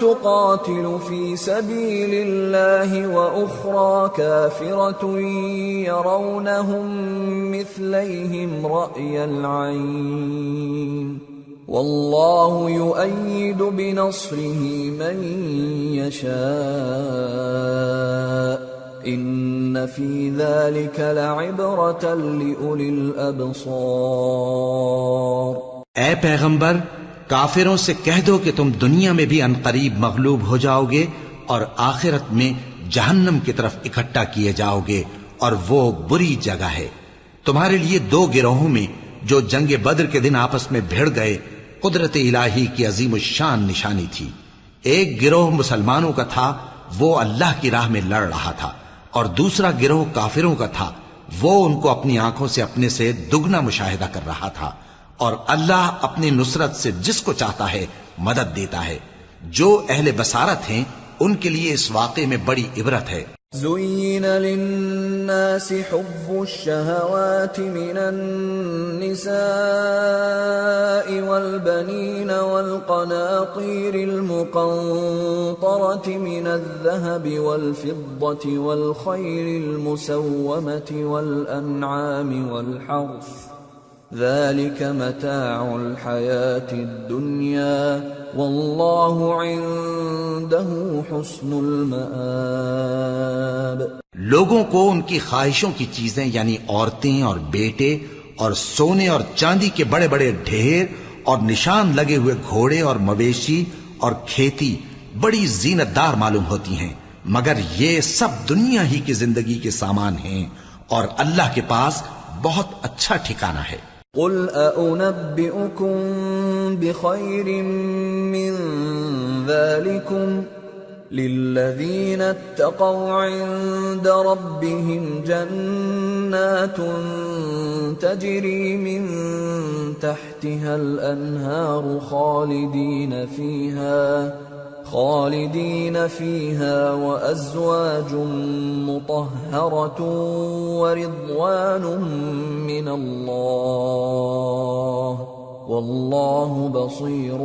A: تقاتل في سبيل الله وأخرى كافرة يرونهم مثليهم رأي العين والله يؤيد بنصره من يشاء ان فی ذلک لعبرۃ لأولی الابصار۔
B: اے پیغمبر، کافروں سے کہہ دو کہ تم دنیا میں بھی عنقریب مغلوب ہو جاؤ گے اور آخرت میں جہنم کی طرف اکٹھا کیے جاؤ گے، اور وہ بری جگہ ہے۔ تمہارے لیے دو گروہوں میں جو جنگ بدر کے دن آپس میں بھڑ گئے قدرت الہی کی عظیم الشان نشانی تھی۔ ایک گروہ مسلمانوں کا تھا، وہ اللہ کی راہ میں لڑ رہا تھا، اور دوسرا گروہ کافروں کا تھا، وہ ان کو اپنی آنکھوں سے اپنے سے دگنا مشاہدہ کر رہا تھا، اور اللہ اپنی نصرت سے جس کو چاہتا ہے مدد دیتا ہے۔ جو اہل بصارت ہیں ان کے لیے اس واقعے میں بڑی عبرت ہے۔
A: زين للناس حب الشهوات من النساء والبنين والقناطير المقنطرة من الذهب والفضة والخيل المسومة والأنعام والحرث ذلك متاع الحياة الدنيا والله عنده حسن المآب۔
B: لوگوں کو ان کی خواہشوں کی چیزیں یعنی عورتیں اور بیٹے اور سونے اور چاندی کے بڑے بڑے ڈھیر اور نشان لگے ہوئے گھوڑے اور مویشی اور کھیتی بڑی زینت دار معلوم ہوتی ہیں، مگر یہ سب دنیا ہی کی زندگی کے سامان ہیں، اور اللہ کے پاس بہت اچھا ٹھکانہ ہے۔
A: قل أأنبئكم بخير من ذلكم للذين اتقوا عند ربهم جنات تجري من تحتها الأنهار خالدين فيها وأزواج مطهرة ورضوان من الله والله بصير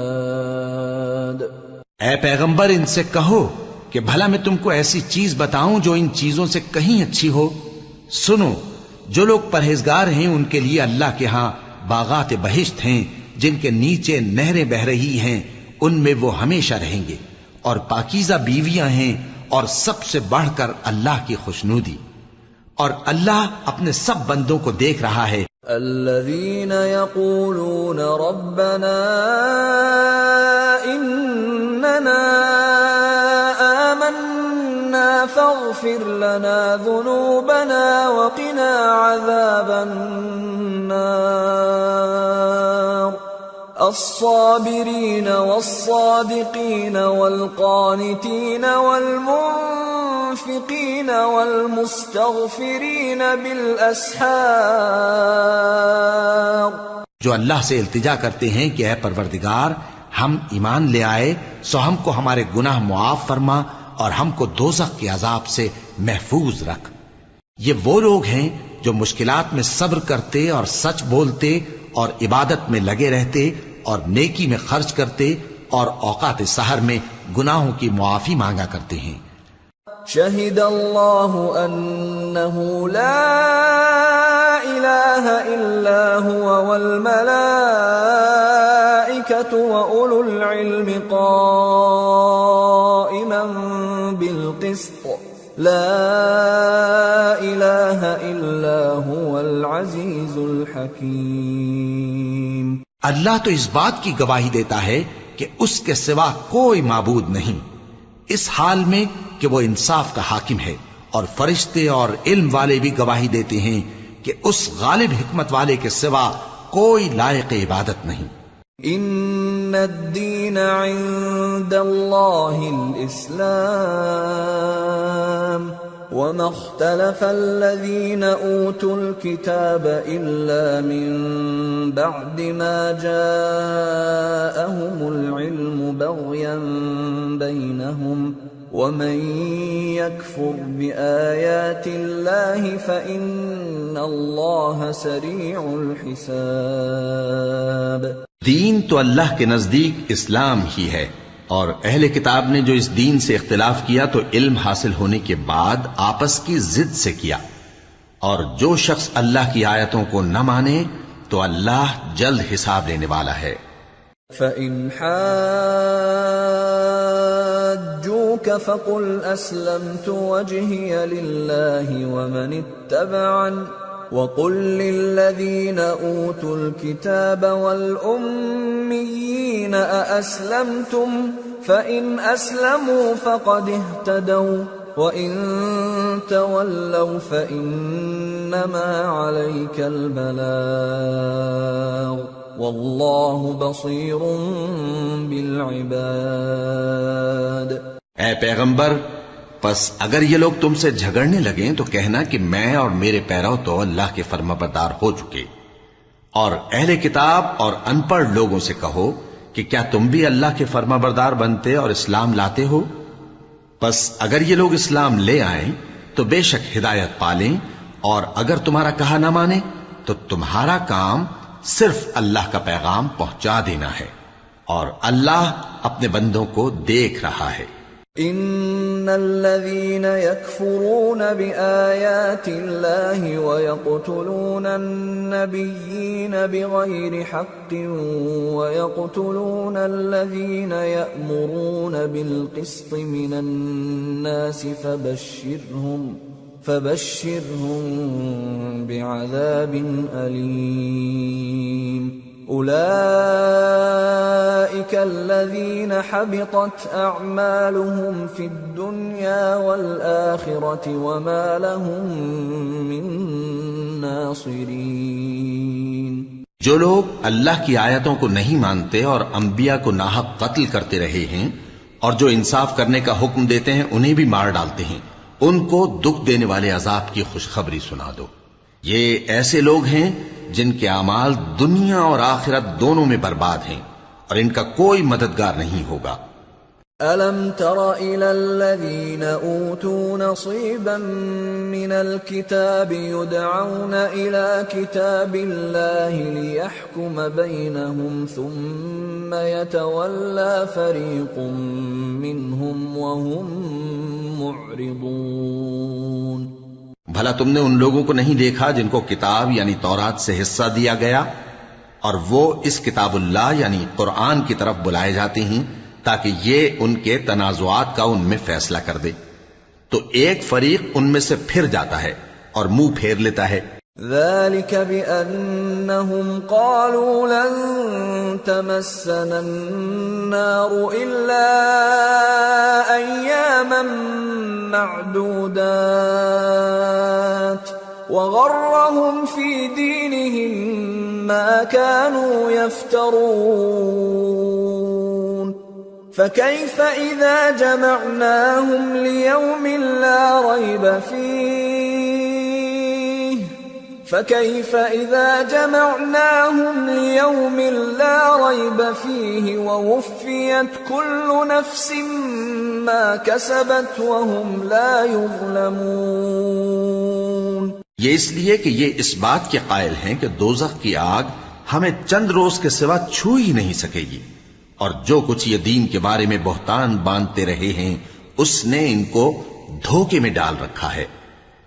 A: بالعباد۔
B: اے پیغمبر، ان سے کہو کہ بھلا میں تم کو ایسی چیز بتاؤں جو ان چیزوں سے کہیں اچھی ہو۔ سنو، جو لوگ پرہیزگار ہیں ان کے لیے اللہ کے ہاں باغات بہشت ہیں جن کے نیچے نہریں بہ رہی ہیں، ان میں وہ ہمیشہ رہیں گے، اور پاکیزہ بیویاں ہیں، اور سب سے بڑھ کر اللہ کی خوشنودی، اور اللہ اپنے سب بندوں کو دیکھ رہا ہے۔
A: الذين يقولون ربنا إننا آمنا فاغفر لنا ذنوبنا وقنا عذاب النار الصابرين والصادقين والقانتين والمنفقين والمستغفرين بالأسحار۔
B: جو اللہ سے التجا کرتے ہیں کہ اے پروردگار، ہم ایمان لے آئے سو ہم کو ہمارے گناہ معاف فرما، اور ہم کو دوزخ کے عذاب سے محفوظ رکھ۔ یہ وہ لوگ ہیں جو مشکلات میں صبر کرتے اور سچ بولتے اور عبادت میں لگے رہتے اور نیکی میں خرچ کرتے اور اوقات سحر میں گناہوں کی معافی مانگا کرتے ہیں۔
A: شہد اللہ انہ لا الہ الا هو والملائکۃ واولو العلم قائما بالقسط لا الہ الا هو العزیز الحکیم۔
B: اللہ تو اس بات کی گواہی دیتا ہے کہ اس کے سوا کوئی معبود نہیں، اس حال میں کہ وہ انصاف کا حاکم ہے، اور فرشتے اور علم والے بھی گواہی دیتے ہیں کہ اس غالب حکمت والے کے سوا کوئی لائق عبادت نہیں۔
A: ان الدین عند اللہ الاسلام وما اختلف الذين اوتوا الكتاب الا من بعد ما جاءهم العلم بغيا بينهم ومن يكفر بآيات الله فإن الله سريع الحساب۔
B: دین تو اللہ کے نزدیک اسلام ہی ہے، اور اہل کتاب نے جو اس دین سے اختلاف کیا تو علم حاصل ہونے کے بعد آپس کی ضد سے کیا، اور جو شخص اللہ کی آیتوں کو نہ مانے تو اللہ جلد حساب لینے والا ہے۔
A: فَإِنْ حَاجُّوكَ فَقُلْ أَسْلَمْتُ وَجْهِيَ لِلَّهِ وَمَنِ اتَّبَعَنِ وَقُلْ لِلَّذِينَ أُوتُوا الْكِتَابَ وَالْأُمِّيِّينَ أَأَسْلَمْتُمْ فَإِنْ أَسْلَمُوا فَقَدِ اهْتَدَوْا وَإِنْ تَوَلَّوْا فَإِنَّمَا عَلَيْكَ الْبَلَاغُ وَاللَّهُ بَصِيرٌ بِالْعِبَادِ۔
B: اے پیغمبر، پس اگر یہ لوگ تم سے جھگڑنے لگیں تو کہنا کہ میں اور میرے پیرو تو اللہ کے فرمانبردار ہو چکے، اور اہل کتاب اور ان پڑھ لوگوں سے کہو کہ کیا تم بھی اللہ کے فرمانبردار بنتے اور اسلام لاتے ہو؟ پس اگر یہ لوگ اسلام لے آئیں تو بے شک ہدایت پالیں، اور اگر تمہارا کہا نہ مانے تو تمہارا کام صرف اللہ کا پیغام پہنچا دینا ہے، اور اللہ اپنے بندوں کو دیکھ رہا ہے۔
A: ان الذين يكفرون بآيات الله ويقتلون النبيين بغير حق ويقتلون الذين يأمرون بالقسط من الناس فبشرهم بعذاب أليم۔ أولئك الذين حبطت أعمالهم في الدنيا والآخرة وما لهم من ناصرين۔
B: جو لوگ اللہ کی آیتوں کو نہیں مانتے اور انبیاء کو ناحق قتل کرتے رہے ہیں اور جو انصاف کرنے کا حکم دیتے ہیں انہیں بھی مار ڈالتے ہیں، ان کو دکھ دینے والے عذاب کی خوشخبری سنا دو۔ یہ ایسے لوگ ہیں جن کے اعمال دنیا اور آخرت دونوں میں برباد ہیں، اور ان کا کوئی مددگار نہیں ہوگا۔
A: أَلَمْ تَرَ إِلَى الَّذِينَ أُوتُوا نَصِيبًا مِنَ الْكِتَابِ يُدْعَوْنَ إِلَى كِتَابِ اللَّهِ لِيَحْكُمَ بَيْنَهُمْ ثُمَّ يَتَوَلَّى فَرِيقٌ مِّنْهُمْ وَهُمْ مُعْرِضُونَ۔
B: بھلا تم نے ان لوگوں کو نہیں دیکھا جن کو کتاب یعنی تورات سے حصہ دیا گیا، اور وہ اس کتاب اللہ یعنی قرآن کی طرف بلائے جاتے ہیں تاکہ یہ ان کے تنازعات کا ان میں فیصلہ کر دے، تو ایک فریق ان میں سے پھر جاتا ہے اور منہ پھیر لیتا ہے۔
A: ذلك بأنهم قالوا لن تمسنا النار إلا أياما معدودات وغرهم في دينهم ما كانوا يفترون فكيف إذا جمعناهم ليوم لا ريب فيه فكيف إذا جمعناهم ليوم لا ريب فيه ووفيت كل نفس ما كسبت وهم لا يظلمون.
B: یہ اس لیے کہ یہ اس بات کے قائل ہیں کہ دوزخ کی آگ ہمیں چند روز کے سوا چھو ہی نہیں سکے گی، اور جو کچھ یہ دین کے بارے میں بہتان باندھتے رہے ہیں اس نے ان کو دھوکے میں ڈال رکھا ہے.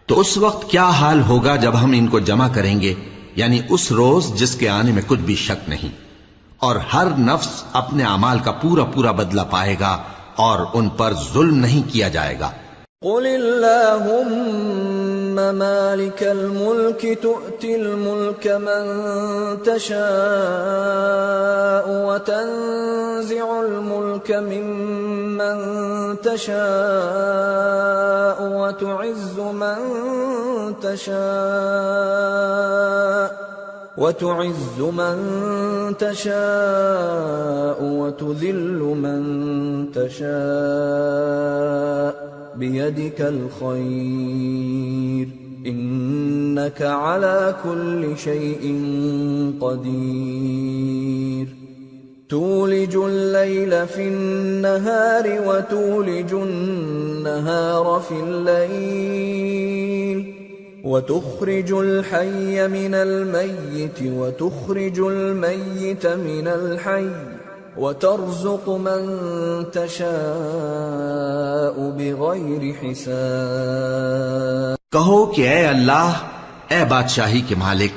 B: تو اس وقت کیا حال ہوگا جب ہم ان کو جمع کریں گے، یعنی اس روز جس کے آنے میں کچھ بھی شک نہیں، اور ہر نفس اپنے اعمال کا پورا پورا بدلہ پائے گا اور ان پر ظلم نہیں کیا جائے گا.
A: قل اللهم مالك الملك تؤتي الملك من تشاء وتنزع الملك ممن تشاء وتعز من تشاء وتذل من تشاء بيدك الخير إنك على كل شيء قدير. تولج الليل في النهار وتولج النهار في الليل وتخرج الحي من الميت وتخرج الميت من الحي وترزق من تشاء بغیر حساب.
B: کہو کہ اے اللہ، اے بادشاہی کے مالک،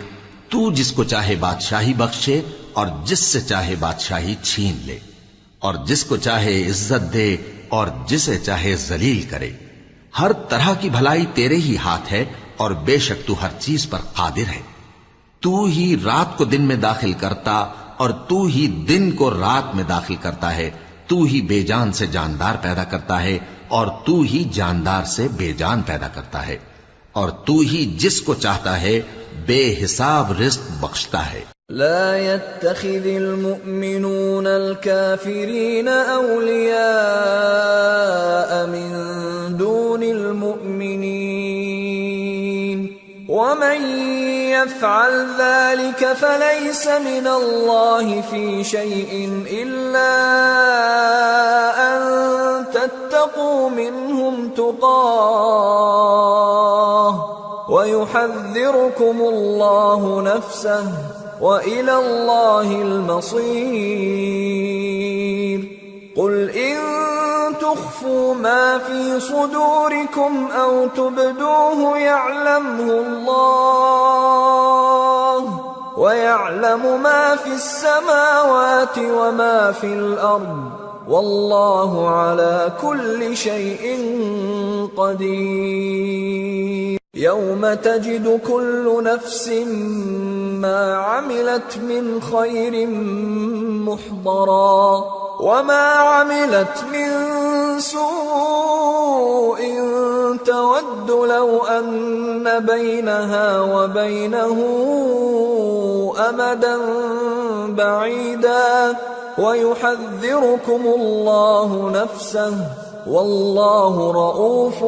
B: تو جس کو چاہے بادشاہی بخشے اور جس سے چاہے بادشاہی چھین لے، اور جس کو چاہے عزت دے اور جسے چاہے ذلیل کرے. ہر طرح کی بھلائی تیرے ہی ہاتھ ہے اور بے شک تو ہر چیز پر قادر ہے. تو ہی رات کو دن میں داخل کرتا اور تو ہی دن کو رات میں داخل کرتا ہے. تو ہی بے جان سے جاندار پیدا کرتا ہے اور تو ہی جاندار سے بے جان پیدا کرتا ہے، اور تو ہی جس کو چاہتا ہے بے حساب رزق بخشتا ہے.
A: لا يتخذ المؤمنون الكافرين أولياء من دون المؤمنين ومن يفعل ذلك فليس من الله في شيء إلا أن تتقوا منهم تقاه ويحذركم الله نفسه وإلى الله المصير. قل إن تخفوا ما في صدوركم أو تبدوه يعلمه الله ويعلم ما في السماوات وما في الأرض والله على كل شيء قدير. يوم تجد كل نفس ما عملت من خير محضرا وما عملت من سوء تود لو أن بينها وبينه أمدا بعيدا ويحذركم الله نفسه والله رؤوف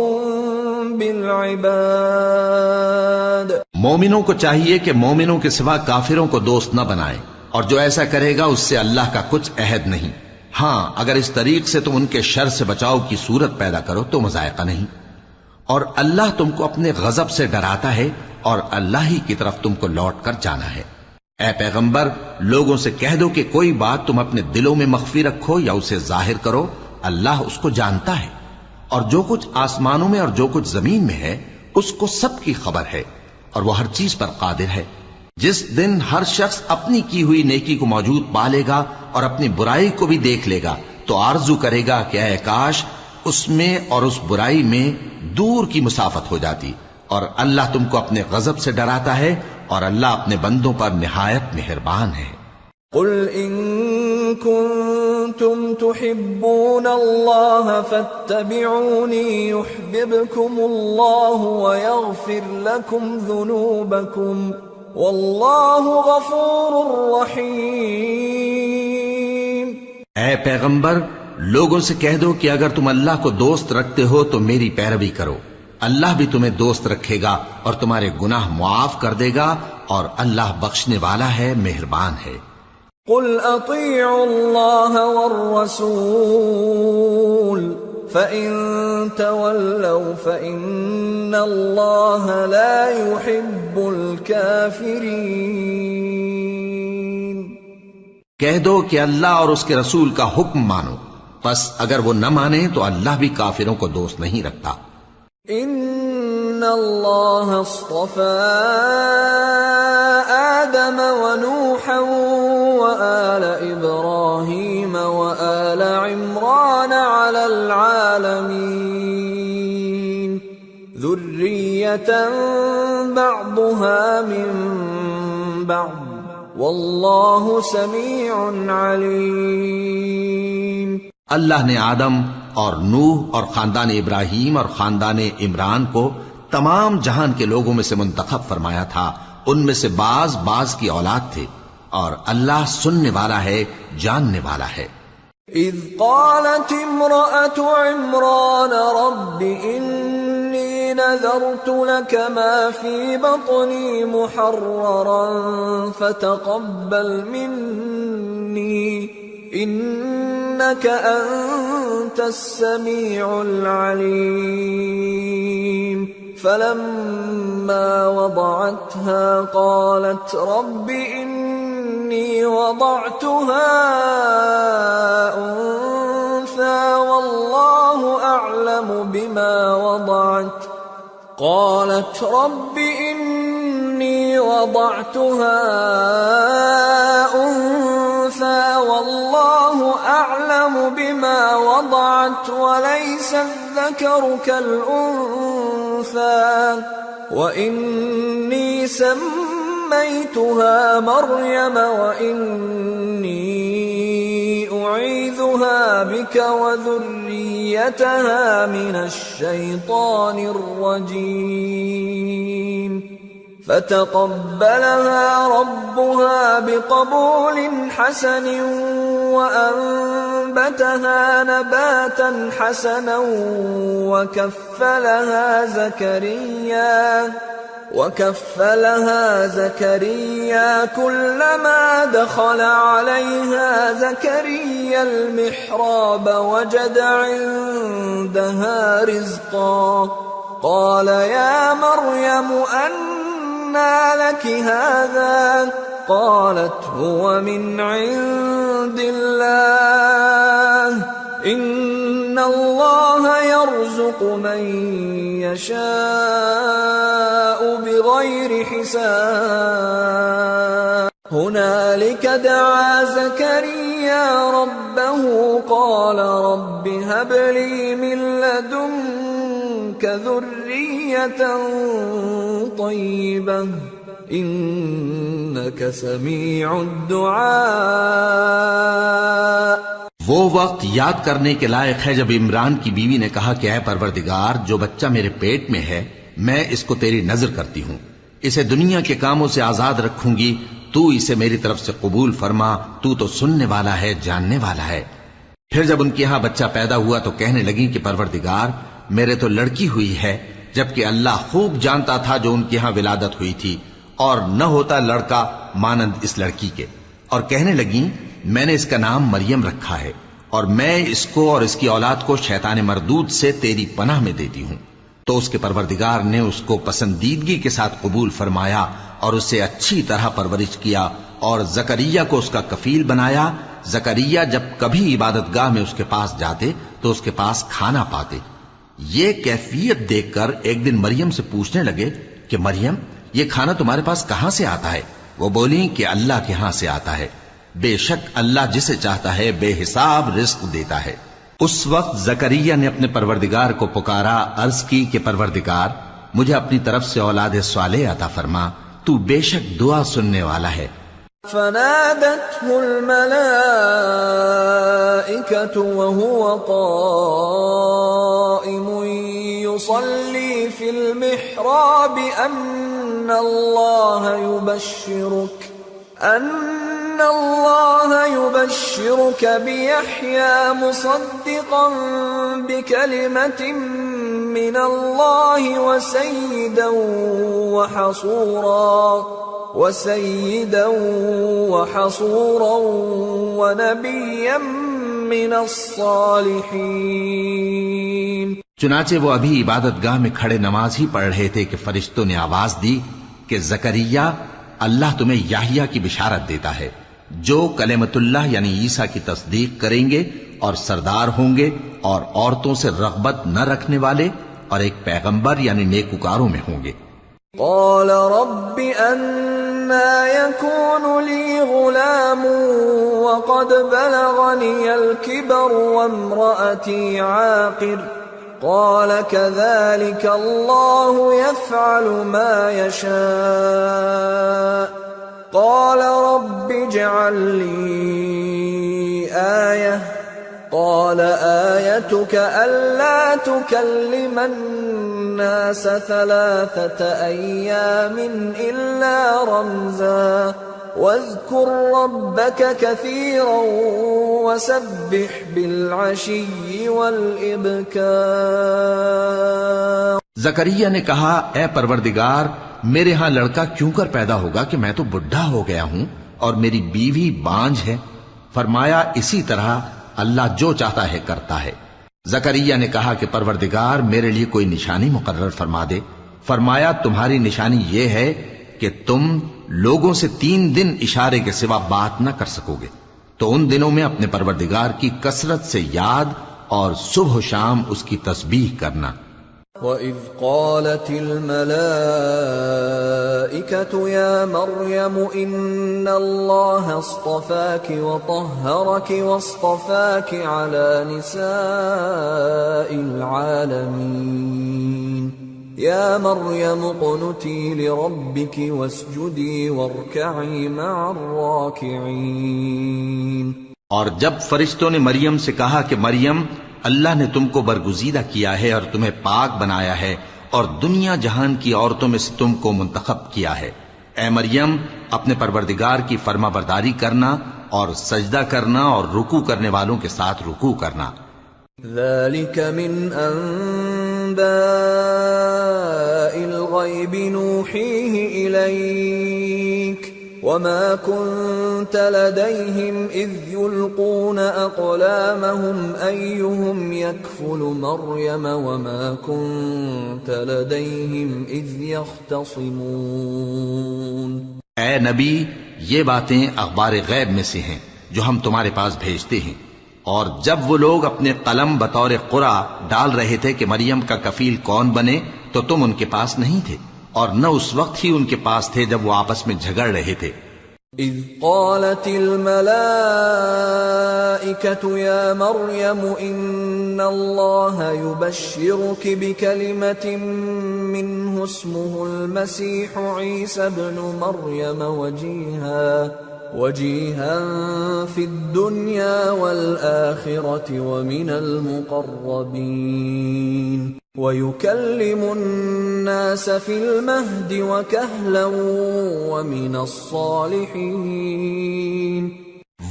A: بالعباد.
B: مومنوں کو چاہیے کہ مومنوں کے سوا کافروں کو دوست نہ بنائیں، اور جو ایسا کرے گا اس سے اللہ کا کچھ عہد نہیں. ہاں، اگر اس طریق سے تم ان کے شر سے بچاؤ کی صورت پیدا کرو تو مذائقہ نہیں. اور اللہ تم کو اپنے غضب سے ڈراتا ہے اور اللہ ہی کی طرف تم کو لوٹ کر جانا ہے. اے پیغمبر، لوگوں سے کہہ دو کہ کوئی بات تم اپنے دلوں میں مخفی رکھو یا اسے ظاہر کرو، اللہ اس کو جانتا ہے، اور جو کچھ آسمانوں میں اور جو کچھ زمین میں ہے اس کو سب کی خبر ہے، اور وہ ہر چیز پر قادر ہے. جس دن ہر شخص اپنی کی ہوئی نیکی کو موجود پا لے گا اور اپنی برائی کو بھی دیکھ لے گا تو آرزو کرے گا کہ اے کاش اس میں اور اس برائی میں دور کی مسافت ہو جاتی. اور اللہ تم کو اپنے غضب سے ڈراتا ہے اور اللہ اپنے بندوں پر نہایت مہربان ہے.
A: قل ان كنتم تحبون الله فاتبعوني يحببكم الله ويغفر لكم ذنوبكم والله غفور رحيم.
B: اے پیغمبر، لوگوں سے کہہ دو کہ اگر تم اللہ کو دوست رکھتے ہو تو میری پیروی کرو، اللہ بھی تمہیں دوست رکھے گا اور تمہارے گناہ معاف کر دے گا، اور اللہ بخشنے والا ہے، مہربان ہے۔
A: قل اطیعوا اللہ والرسول فإن تولوا فإن اللہ لا يحب الكافرین۔
B: کہہ دو کہ اللہ اور اس کے رسول کا حکم مانو، پس اگر وہ نہ مانے تو اللہ بھی کافروں کو دوست نہیں رکھتا۔
A: ان اللہ اصطفى آدم ونوحا وآل ابراہیم وآل عمران على العالمین ذریة بعضها من بعض واللہ سمیع علیم۔
B: اللہ نے آدم اور نوح اور خاندان ابراہیم اور خاندان عمران کو تمام جہان کے لوگوں میں سے منتخب فرمایا تھا، ان میں سے بعض کی اولاد تھے، اور اللہ سننے والا ہے، جاننے والا ہے۔
A: اذ قالت امرأة عمران رب انی نذرت لك ما في بطني محررا فتقبل مني انك انت السميع العليم فلما وضعتها قالت رب اني وضعتها انثى والله اعلم بما وضعت قالت رب اني وضعتها انثى والله اعلم بما وضعت وليس الذكر كالانثى واني سميتها مريم واني اعيذها بك وذريتها من الشيطان الرجيم فتقبلها ربها بقبول حسن وأنبتها نباتا حسنا وكفلها زكريا كلما دخل عليها زكريا المحراب وجد عندها رزقا قال يا مريم أنى لك هذا قالت هو من عند الله إن الله يرزق من يشاء بغير حساب هنالك دعا زكريا ربه قال رب هب لي من لدنك ذرية طيبة إنك سميع الدعاء۔
B: وہ وقت یاد کرنے کے لائق ہے جب عمران کی بیوی نے کہا کہ اے پروردگار، جو بچہ میرے پیٹ میں ہے میں اس کو تیری نذر کرتی ہوں، اسے دنیا کے کاموں سے آزاد رکھوں گی، تو اسے میری طرف سے قبول فرما، تو سننے والا ہے، جاننے والا ہے۔ پھر جب ان کے ہاں بچہ پیدا ہوا تو کہنے لگی کہ پروردگار میرے تو لڑکی ہوئی ہے، جبکہ اللہ خوب جانتا تھا جو ان کے ہاں ولادت ہوئی تھی، اور نہ ہوتا لڑکا مانند اس لڑکی کے، اور کہنے لگی میں نے اس کا نام مریم رکھا ہے، اور میں اس کو اور اس کی اولاد کو شیطان مردود سے تیری پناہ میں دیتی ہوں۔ تو اس کے پروردگار نے اس کو پسندیدگی کے ساتھ قبول فرمایا اور اسے اچھی طرح پرورش کیا، اور زکریا کو اس کا کفیل بنایا۔ زکریا جب کبھی عبادت گاہ میں اس کے پاس جاتے تو اس کے پاس کھانا پاتے۔ یہ کیفیت دیکھ کر ایک دن مریم سے پوچھنے لگے کہ مریم، یہ کھانا تمہارے پاس کہاں سے آتا ہے؟ وہ بولی کہ اللہ کے ہاں سے آتا ہے، بے شک اللہ جسے چاہتا ہے بے حساب رزق دیتا ہے۔ اس وقت زکریا نے اپنے پروردگار کو پکارا، عرض کی کہ پروردگار مجھے اپنی طرف سے اولاد صالح عطا فرما، تو بے شک دعا سننے والا ہے۔
A: فنادته الملائكة وهو قائم يصلي في المحراب أن الله يبشرك بيحيى مصدقا بكلمة من اللہ وسیدا وحصورا ونبیا من الصالحین۔
B: چنانچہ وہ ابھی عبادت گاہ میں کھڑے نماز ہی پڑھ رہے تھے کہ فرشتوں نے آواز دی کہ زکریا، اللہ تمہیں یحییٰ کی بشارت دیتا ہے جو کلمۃ اللہ یعنی عیسیٰ کی تصدیق کریں گے اور سردار ہوں گے اور عورتوں سے رغبت نہ رکھنے والے اور ایک پیغمبر یعنی نیکوکاروں میں ہوں گے۔
A: قال رب أنا يكون لي غلام وقد بلغني الكبر وامرأتي عاقر قال كذلك الله يفعل ما يشاء قال رب اجعل لي آية قال آيتك ألا تكلم الناس 3 أيام إلا رمزا واذكر ربك كثيرا وسبح بالعشي والإبكار۔
B: زکریا نے کہا، اے پروردگار، میرے ہاں لڑکا کیوں کر پیدا ہوگا کہ میں تو بڈھا ہو گیا ہوں اور میری بیوی بانجھ ہے؟ فرمایا اسی طرح اللہ جو چاہتا ہے کرتا ہے۔ زکریا نے کہا کہ پروردگار میرے لیے کوئی نشانی مقرر فرما دے۔ فرمایا تمہاری نشانی یہ ہے کہ تم لوگوں سے 3 دن اشارے کے سوا بات نہ کر سکو گے، تو ان دنوں میں اپنے پروردگار کی کثرت سے یاد اور صبح و شام اس کی تسبیح کرنا۔
A: وَإِذْ قَالَتِ الْمَلَائِكَةُ يَا مَرْيَمُ إِنَّ اللَّهَ اصْطَفَاكِ وَطَهَّرَكِ وَاصْطَفَاكِ عَلَى نِسَاءِ الْعَالَمِينَ يَا مَرْيَمُ اقْنُتِي لِرَبِّكِ وَاسْجُدِي وَارْكَعِي مَعَ الرَّاكِعِينَ۔
B: اور جب فرشتوں نے مریم سے کہا کہ مریم، اللہ نے تم کو برگزیدہ کیا ہے اور تمہیں پاک بنایا ہے اور دنیا جہان کی عورتوں میں سے تم کو منتخب کیا ہے، اے مریم اپنے پروردگار کی فرما برداری کرنا اور سجدہ کرنا اور رکوع کرنے والوں کے ساتھ رکوع کرنا۔
A: ذَلِكَ مِنْ أَنْبَاءِ الْغَيْبِ نُوحِيهِ إِلَيْكَ وَمَا كُنْتَ لَدَيْهِمْ إِذْ يُلْقُونَ أَقْلَامَهُمْ أَيُّهُمْ يَكْفُلُ مَرْيَمَ وَمَا كُنْتَ لَدَيْهِمْ إِذْ يَخْتَصِمُونَ۔
B: اے نبی، یہ باتیں اخبار غیب میں سے ہیں جو ہم تمہارے پاس بھیجتے ہیں، اور جب وہ لوگ اپنے قلم بطور قرعہ ڈال رہے تھے کہ مریم کا کفیل کون بنے تو تم ان کے پاس نہیں تھے، اور نہ اس وقت ہی ان کے پاس تھے جب وہ آپس میں جھگڑ رہے تھے۔
A: اذ قالت الملائكة يا مريم ان الله يبشرك بكلمة منه اسمه المسيح عيسى ابن مريم وجيها في الدنيا والآخرة ومن المقربين وَيُكَلِّمُ النَّاسَ فِي الْمَهْدِ وَكَهْلًا وَمِنَ الصَّالِحِينَ۔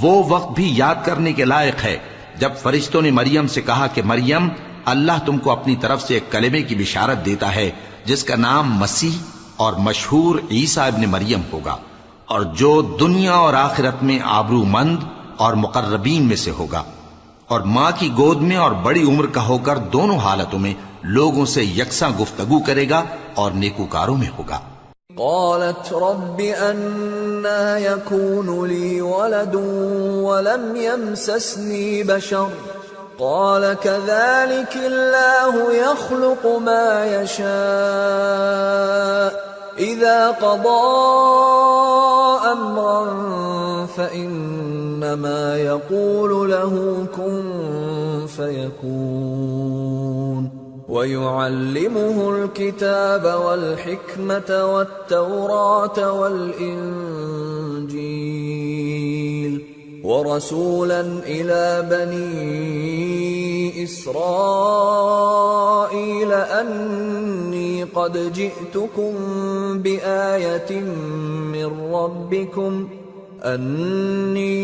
B: وہ وقت بھی یاد کرنے کے لائق ہے جب فرشتوں نے مریم سے کہا کہ مریم، اللہ تم کو اپنی طرف سے ایک کلمے کی بشارت دیتا ہے جس کا نام مسیح اور مشہور عیسیٰ ابن مریم ہوگا، اور جو دنیا اور آخرت میں آبرو مند اور مقربین میں سے ہوگا، اور ماں کی گود میں اور بڑی عمر کا ہو کر دونوں حالتوں میں لوگوں سے یکساں گفتگو کرے گا اور نیکوکاروں میں ہوگا۔
A: قالت رب أنا يكون لي ولد ولم يمسسني بشر قال كذلك الله يخلق ما يشاء إذا قضى أمرا فإنما يقول له كن فيكون وَيُعَلِّمُهُ الْكِتَابَ وَالْحِكْمَةَ وَالتَّوْرَاةَ وَالْإِنْجِيلَ وَرَسُولًا إِلَى بَنِي إِسْرَائِيلَ أَنِّي قَدْ جِئْتُكُمْ بِآيَةٍ مِّن رَّبِّكُمْ أَنِّي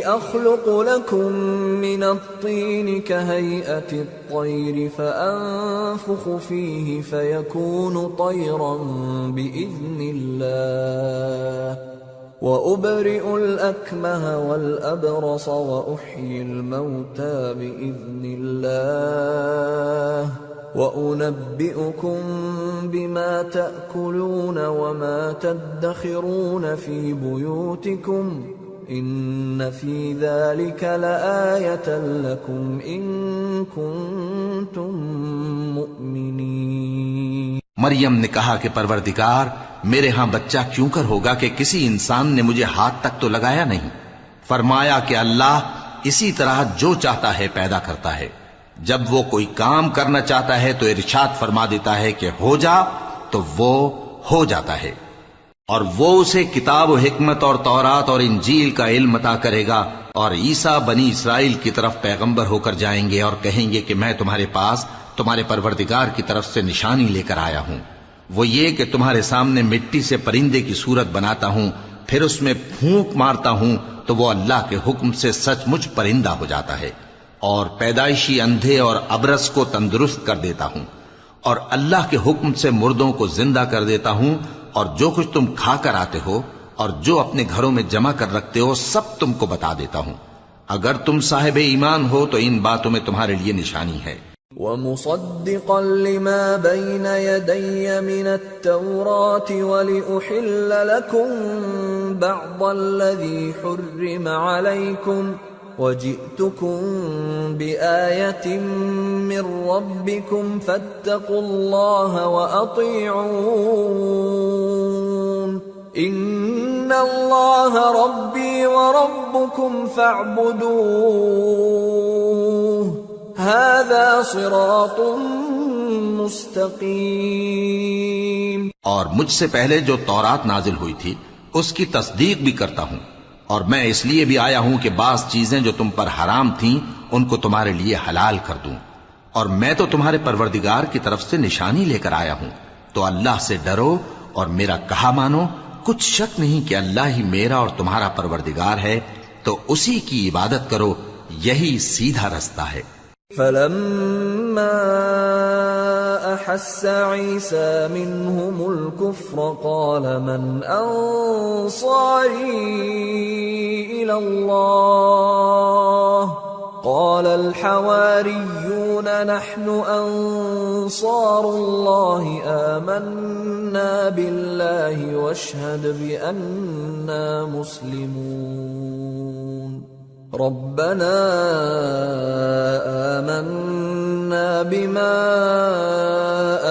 A: أخلق لكم من الطين كهيئة الطير فأنفخ فيه فيكون طيرا بإذن الله وأبرئ الأكمه والأبرص وأحيي الموتى بإذن الله وَأُنَبِّئُكُم بِمَا تَأْكُلُونَ وَمَا تَدَّخِرُونَ فِي بُيُوتِكُمْ إِنَّ فِي ذَلِكَ لَآيَةً لَكُمْ إِن كُنتُم مُّؤْمِنِينَ۔
B: مریم نے کہا کہ پروردگار میرے ہاں بچہ کیوں کر ہوگا کہ کسی انسان نے مجھے ہاتھ تک تو لگایا نہیں۔ فرمایا کہ اللہ اسی طرح جو چاہتا ہے پیدا کرتا ہے، جب وہ کوئی کام کرنا چاہتا ہے تو ارشاد فرما دیتا ہے کہ ہو جا تو وہ ہو جاتا ہے، اور وہ اسے کتاب و حکمت اور تورات اور انجیل کا علم عطا کرے گا، اور عیسیٰ بنی اسرائیل کی طرف پیغمبر ہو کر جائیں گے اور کہیں گے کہ میں تمہارے پاس تمہارے پروردگار کی طرف سے نشانی لے کر آیا ہوں، وہ یہ کہ تمہارے سامنے مٹی سے پرندے کی صورت بناتا ہوں، پھر اس میں پھونک مارتا ہوں تو وہ اللہ کے حکم سے سچ مچ پرندہ ہو جاتا ہے، اور پیدائشی اندھے اور ابرص کو تندرست کر دیتا ہوں، اور اللہ کے حکم سے مردوں کو زندہ کر دیتا ہوں، اور جو کچھ تم کھا کر آتے ہو اور جو اپنے گھروں میں جمع کر رکھتے ہو سب تم کو بتا دیتا ہوں۔ اگر تم صاحب ایمان ہو تو ان باتوں میں تمہارے لیے نشانی ہے۔
A: وَمُصَدِّقًا لِمَا بَيْنَ يَدَيَّ مِنَ التَّوْرَاةِ وَلِأُحِلَّ لَكُمْ بَعْضَ الَّذِي حُرِّمَ عَلَيْكُمْ وَجِئْتُكُمْ بِآيَةٍ مِّن رَّبِّكُمْ فَاتَّقُوا اللَّهَ وَأَطِيعُونِ إِنَّ اللَّهَ رَبِّي وَرَبُّكُمْ فَاعْبُدُوهُ هَذَا صِرَاطٌ مُسْتَقِيمٌ۔
B: اور مجھ سے پہلے جو تورات نازل ہوئی تھی اس کی تصدیق بھی کرتا ہوں، اور میں اس لیے بھی آیا ہوں کہ بعض چیزیں جو تم پر حرام تھیں ان کو تمہارے لیے حلال کر دوں، اور میں تو تمہارے پروردگار کی طرف سے نشانی لے کر آیا ہوں، تو اللہ سے ڈرو اور میرا کہا مانو۔ کچھ شک نہیں کہ اللہ ہی میرا اور تمہارا پروردگار ہے، تو اسی کی عبادت کرو، یہی سیدھا رستہ ہے۔
A: فَلَمَّا أَحَسَّ عِيسَى مِنْهُمُ الْكُفْرَ قَالَ مَنْ أَنصَارِي إِلَى اللَّهِ قَالَ الْحَوَارِيُّونَ نَحْنُ أَنصَارُ اللَّهِ آمَنَّا بِاللَّهِ وَاشْهَدْ بِأَنَّا مُسْلِمُونَ رَبَّنَا آمَنَّا بِمَا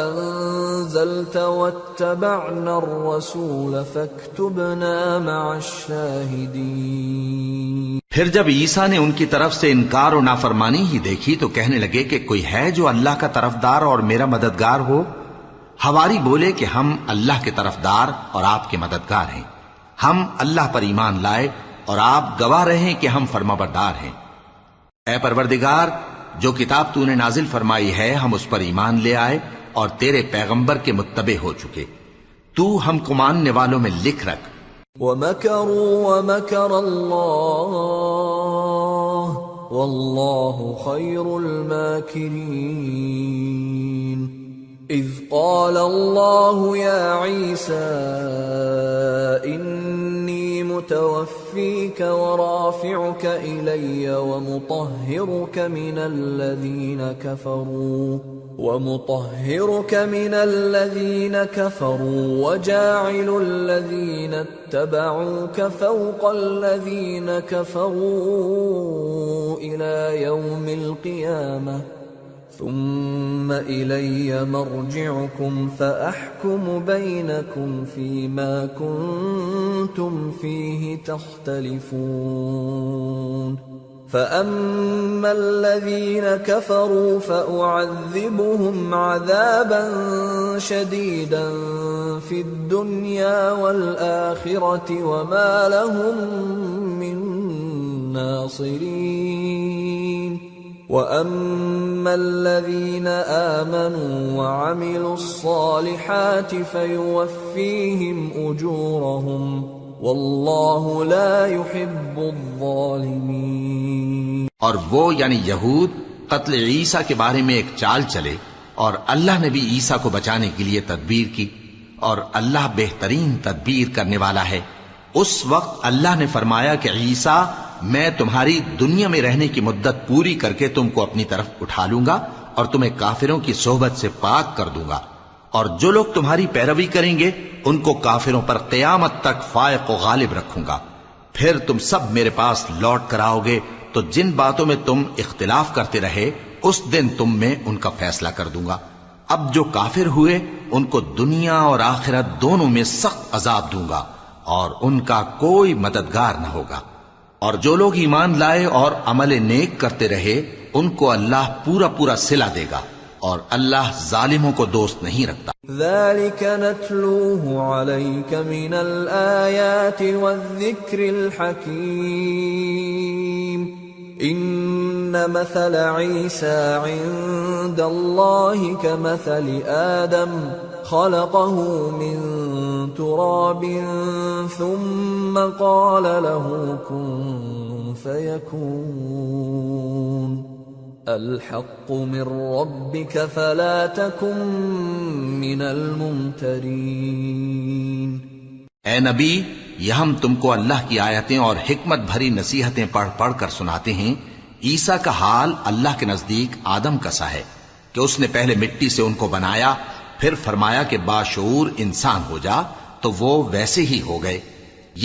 A: أَنزَلْتَ وَاتَّبَعْنَا الرَّسُولَ فَاكْتُبْنَا مَعَ الشَّاهِدِينَ۔
B: پھر جب عیسیٰ نے ان کی طرف سے انکار و نافرمانی ہی دیکھی تو کہنے لگے کہ کوئی ہے جو اللہ کا طرفدار اور میرا مددگار ہو؟ حواری بولے کہ ہم اللہ کے طرفدار اور آپ کے مددگار ہیں، ہم اللہ پر ایمان لائے اور آپ گواہ رہیں کہ ہم فرمانبردار ہیں۔ اے پروردگار، جو کتاب تو نے نازل فرمائی ہے ہم اس پر ایمان لے آئے اور تیرے پیغمبر کے متبع ہو چکے، تو ہم کو ماننے والوں میں لکھ رکھ۔
A: وَمَكَرُوا وَمَكَرَ اللَّهُ وَاللَّهُ خَيْرُ الْمَاكِرِينَ۔ إِذْ قَالَ اللَّهُ يَا عِيسَى إِنِّي مُتَوَفِّيكَ وَرَافِعُكَ إِلَيَّ وَمُطَهِّرُكَ مِنَ الَّذِينَ كَفَرُوا وَجَاعِلُ الَّذِينَ اتَّبَعُوكَ فَوْقَ الَّذِينَ كَفَرُوا إِلَى يَوْمِ الْقِيَامَةِ ثُمَّ إِلَيَّ مَرْجِعُكُمْ فَأَحْكُمُ بَيْنَكُمْ فِيمَا كُنتُمْ فِيهِ تَخْتَلِفُونَ فَأَمَّا الَّذِينَ كَفَرُوا فَأُعَذِّبُهُمْ عَذَابًا شَدِيدًا فِي الدُّنْيَا وَالْآخِرَةِ وَمَا لَهُم مِّن نَّاصِرِينَ وَأَمَّا الَّذِينَ آمَنُوا وَعَمِلُوا الصَّالِحَاتِ فَيُوَفِّيهِمْ أُجُورَهُمْ واللہ لا يحب الظالمین۔
B: اور وہ یعنی یہود قتل عیسیٰ کے بارے میں ایک چال چلے، اور اللہ نے بھی عیسیٰ کو بچانے کے لیے تدبیر کی، اور اللہ بہترین تدبیر کرنے والا ہے۔ اس وقت اللہ نے فرمایا کہ عیسیٰ، میں تمہاری دنیا میں رہنے کی مدت پوری کر کے تم کو اپنی طرف اٹھا لوں گا اور تمہیں کافروں کی صحبت سے پاک کر دوں گا، اور جو لوگ تمہاری پیروی کریں گے ان کو کافروں پر قیامت تک فائق و غالب رکھوں گا۔ پھر تم سب میرے پاس لوٹ کر آؤ گے تو جن باتوں میں تم اختلاف کرتے رہے اس دن تم میں ان کا فیصلہ کر دوں گا۔ اب جو کافر ہوئے ان کو دنیا اور آخرت دونوں میں سخت عذاب دوں گا اور ان کا کوئی مددگار نہ ہوگا۔ اور جو لوگ ایمان لائے اور عمل نیک کرتے رہے ان کو اللہ پورا پورا صلہ دے گا، اور اللہ ظالموں کو دوست نہیں رکھتا۔
A: ذلك نتلوه عليك من الآيات والذكر الحكيم إن مثل عيسى عند الله كمثل آدم خلقه من تراب ثم قال له كن فيكون الحق من ربك فلا تكن من الممترين۔
B: اے نبی، یہ ہم تم کو اللہ کی آیتیں اور حکمت بھری نصیحتیں پڑھ پڑھ کر سناتے ہیں۔ عیسیٰ کا حال اللہ کے نزدیک آدم کا سا ہے کہ اس نے پہلے مٹی سے ان کو بنایا، پھر فرمایا کہ باشعور انسان ہو جا، تو وہ ویسے ہی ہو گئے۔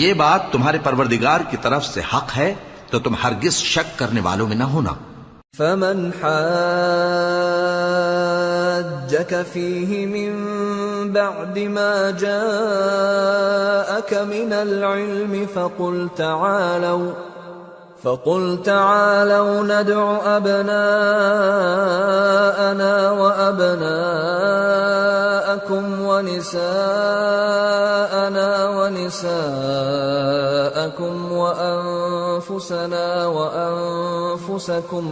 B: یہ بات تمہارے پروردگار کی طرف سے حق ہے، تو تم ہرگز شک کرنے والوں میں نہ ہونا۔
A: فمن حاجك فيه من بعد ما جاءك من العلم فقل تعالوا ندع أبناءنا وأبناءكم ونساءنا ونساءكم وأنفسنا وأنفسكم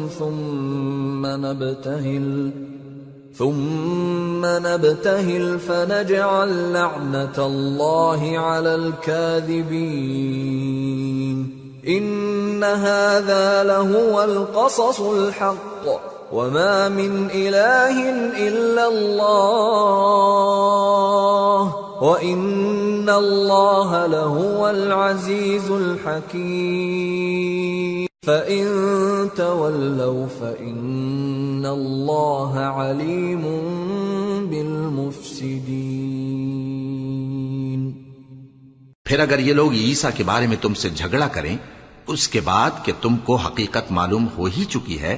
A: ثم نبتهل فنجعل لعنة الله على الكاذبين إن هذا لهو القصص الحق وما من إله إلا الله وإن الله لهو العزيز الحكيم فإن تولوا فإن الله عليم بالمفسدين۔
B: پھر اگر یہ لوگ عیسیٰ کے بارے میں تم سے جھگڑا کریں اس کے بعد کہ تم کو حقیقت معلوم ہو ہی چکی ہے،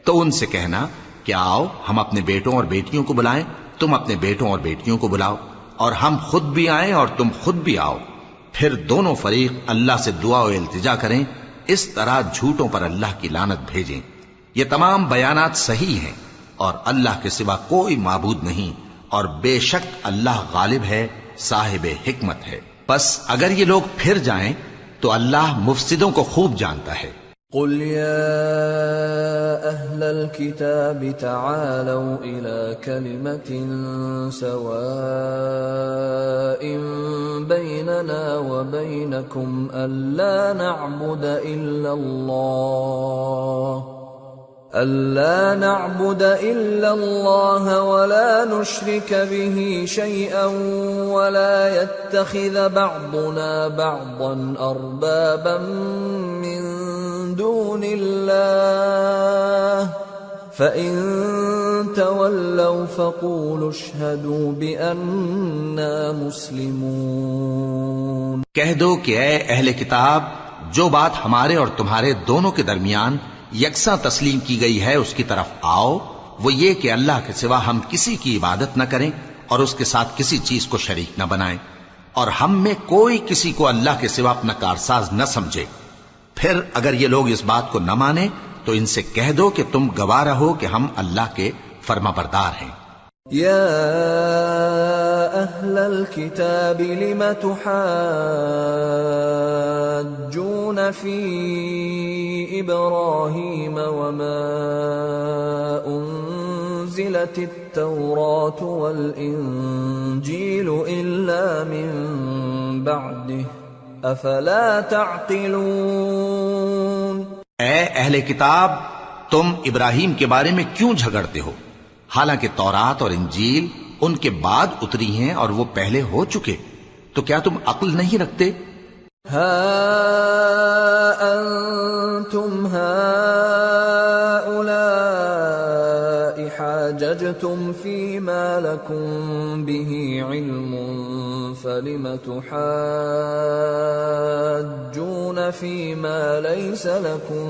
B: تو ان سے کہنا کہ آؤ ہم اپنے بیٹوں اور بیٹیوں کو بلائیں، تم اپنے بیٹوں اور بیٹیوں کو بلاؤ، اور ہم خود بھی آئیں اور تم خود بھی آؤ، پھر دونوں فریق اللہ سے دعا و التجا کریں، اس طرح جھوٹوں پر اللہ کی لعنت بھیجیں۔ یہ تمام بیانات صحیح ہیں، اور اللہ کے سوا کوئی معبود نہیں، اور بے شک اللہ غالب ہے، صاحب حکمت ہے۔ بس اگر یہ لوگ پھر جائیں تو اللہ مفسدوں کو خوب جانتا ہے۔
A: قل يا أهل الكتاب تعالوا إلى كلمة سواء بيننا وبينكم ألا نعبد إلا الله ولا نشرك به شيئا ولا يتخذ بعضنا بعضا أربابا من دون الله فإن تولوا فقولوا اشهدوا بأننا مسلمون۔
B: کہہ دو کہ اے اہل کتاب، جو بات ہمارے اور تمہارے دونوں کے درمیان یکساں تسلیم کی گئی ہے اس کی طرف آؤ، وہ یہ کہ اللہ کے سوا ہم کسی کی عبادت نہ کریں اور اس کے ساتھ کسی چیز کو شریک نہ بنائیں، اور ہم میں کوئی کسی کو اللہ کے سوا اپنا کارساز نہ سمجھے۔ پھر اگر یہ لوگ اس بات کو نہ مانیں تو ان سے کہہ دو کہ تم گواہ رہو کہ ہم اللہ کے فرما بردار ہیں۔
A: يا أهل الكتاب لم تحاجون في إبراهيم وما أنزلت التوراة والإنجيل إلا من بعده افلا تعقلون.
B: اے اہل کتاب، تم ابراہیم کے بارے میں کیوں جھگڑتے ہو، حالانکہ تورات اور انجیل ان کے بعد اتری ہیں اور وہ پہلے ہو چکے، تو کیا تم عقل نہیں رکھتے؟
A: ہا انتم هؤلاء حاججتم فيما لكم به علم فلم تحاجون فيما ليس لكم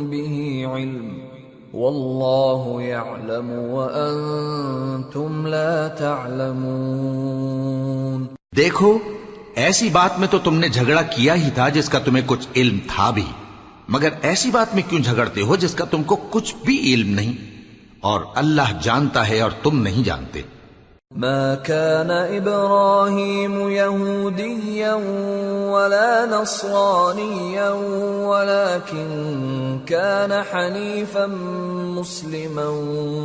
A: به علم والله يعلم وأنتم لا تعلمون.
B: دیکھو، ایسی بات میں تو تم نے جھگڑا کیا ہی تھا جس کا تمہیں کچھ علم تھا بھی، مگر ایسی بات میں کیوں جھگڑتے ہو جس کا تم کو کچھ بھی علم نہیں، اور اللہ جانتا ہے اور تم نہیں جانتے.
A: ما كان إبراهيم يهوديا ولا نصرانيا ولكن كان حنيفا مسلما